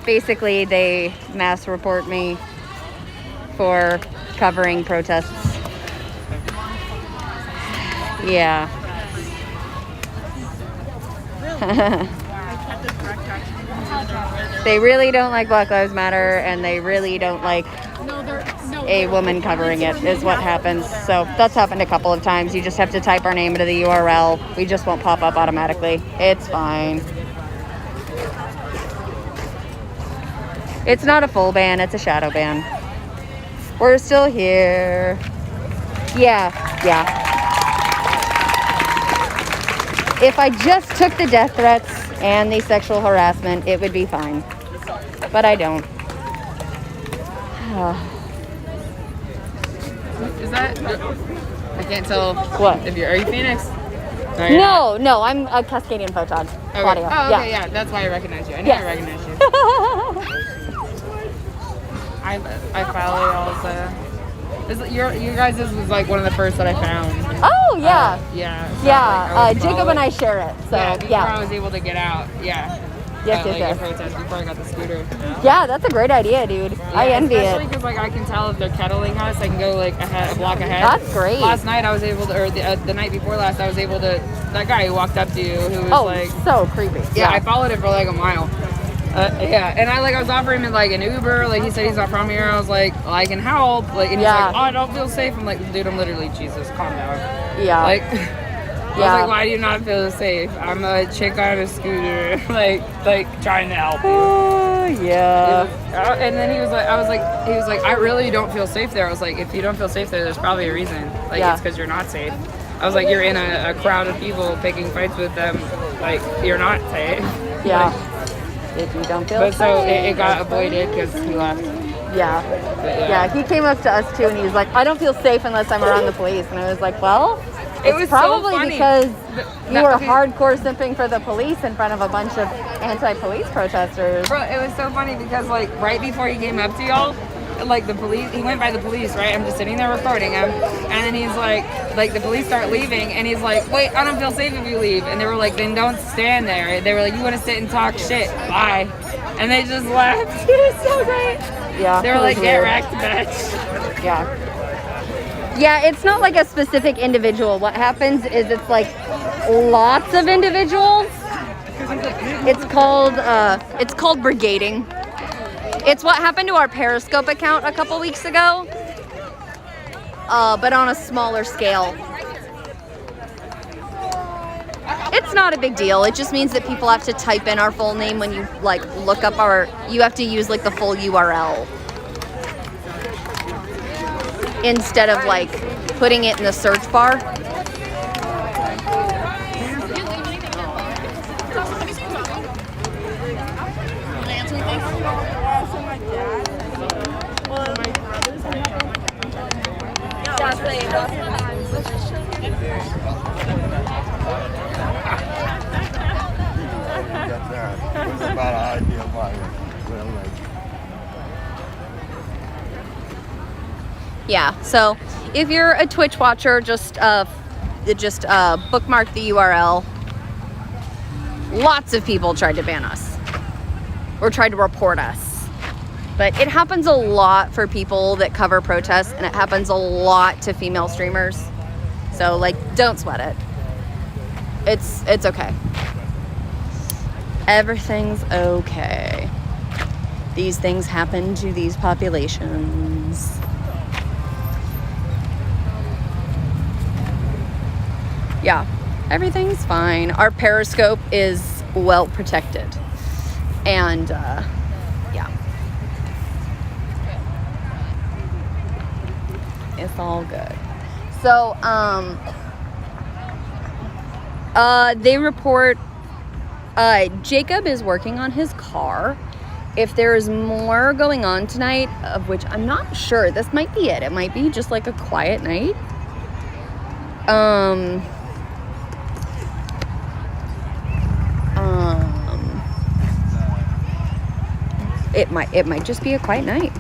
Basically, they mass report me for covering protests. Yeah. They really don't like Black Lives Matter, and they really don't like a woman covering it, is what happens. So that's happened a couple of times. You just have to type our name into the URL. We just won't pop up automatically. It's fine. It's not a full ban, it's a shadow ban. We're still here. Yeah. If I just took the death threats and the sexual harassment, it would be fine. But I don't. Is that? I can't tell. What? Are you Phoenix? No, No, I'm a Cascadian photog. Okay. Claudia. Oh, okay, yeah. That's why I recognize you. I knew I recognized you. I follow y'all's. You guys' was like one of the first that I found. Oh yeah. Yeah. So, Jacob and I share it. So before I was able to get out. Yeah. Yes. Protest before I got the scooter. Yeah, that's a great idea, dude. I envy especially it. because like I can tell if they're kettling us, I can go like a block ahead. That's great. Last night I was able to, or the night before last, I was able to. That guy who walked up to you, who was like, so creepy. Yeah, I followed him for like a mile. And I was offering him like an Uber. Like he said he's not from here. I was like, well, I can help. Like, and he's like, oh, I don't feel safe. I'm like, dude, I'm literally Jesus. Calm down. Yeah. Like. I was like, why do you not feel safe? I'm a chick on a scooter, like trying to help you. Oh, yeah. And then he was like, I really don't feel safe there. I was like, if you don't feel safe there, there's probably a reason. Like, it's because you're not safe. I was like, you're in a crowd of people picking fights with them. Like, you're not safe. Yeah. If you don't feel safe. So it got avoided because he left. Yeah, he came up to us too and he was like, I don't feel safe unless I'm around the police. And I was like, well, it was probably so funny. because you were hardcore simping for the police in front of a bunch of anti-police protesters. Bro, it was so funny because like right before he came up to y'all, like the police, he went by the police, right? I'm just sitting there recording him, and then he's like the police start leaving, and he's like, wait, I don't feel safe if you leave. And they were like, then don't stand there. They were like, you want to sit and talk shit, bye. And they just left. It was so great. Yeah. They were like, get wrecked, bitch. Yeah, it's not like a specific individual. What happens is it's like lots of individuals. It's called brigading. It's what happened to our Periscope account a couple weeks ago, but on a smaller scale. It's not a big deal. It just means that people have to type in our full name when you like look up you have to use like the full URL. Instead of like putting it in the search bar. Yeah, so if you're a Twitch watcher, just bookmark the URL. Lots of people tried to ban us or tried to report us, but it happens a lot for people that cover protests, and it happens a lot to female streamers. So like, don't sweat it. It's okay. Everything's okay. These things happen to these populations. Yeah, everything's fine. Our Periscope is well protected. And yeah. It's all good. So, they report Jacob is working on his car. If there is more going on tonight, of which I'm not sure, this might be it. It might be just like a quiet night. It might just be a quiet night.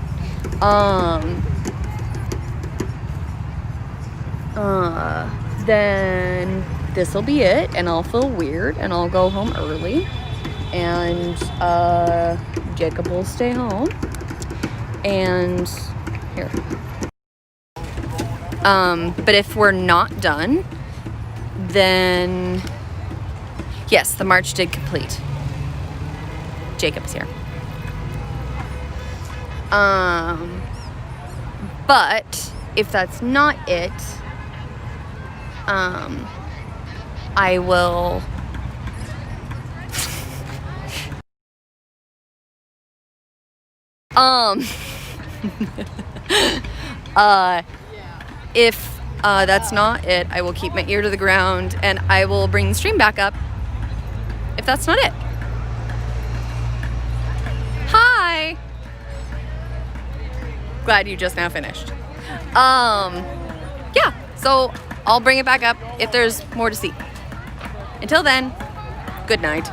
Then this will be it, and I'll feel weird, and I'll go home early, and Jacob will stay home, and here. But if we're not done, then yes, the march did complete. Jacob's here. But if that's not it, I will If that's not it, I will keep my ear to the ground and I will bring the stream back up if that's not it. Hi! Glad you just now finished. Yeah, so I'll bring it back up if there's more to see. Until then, good night.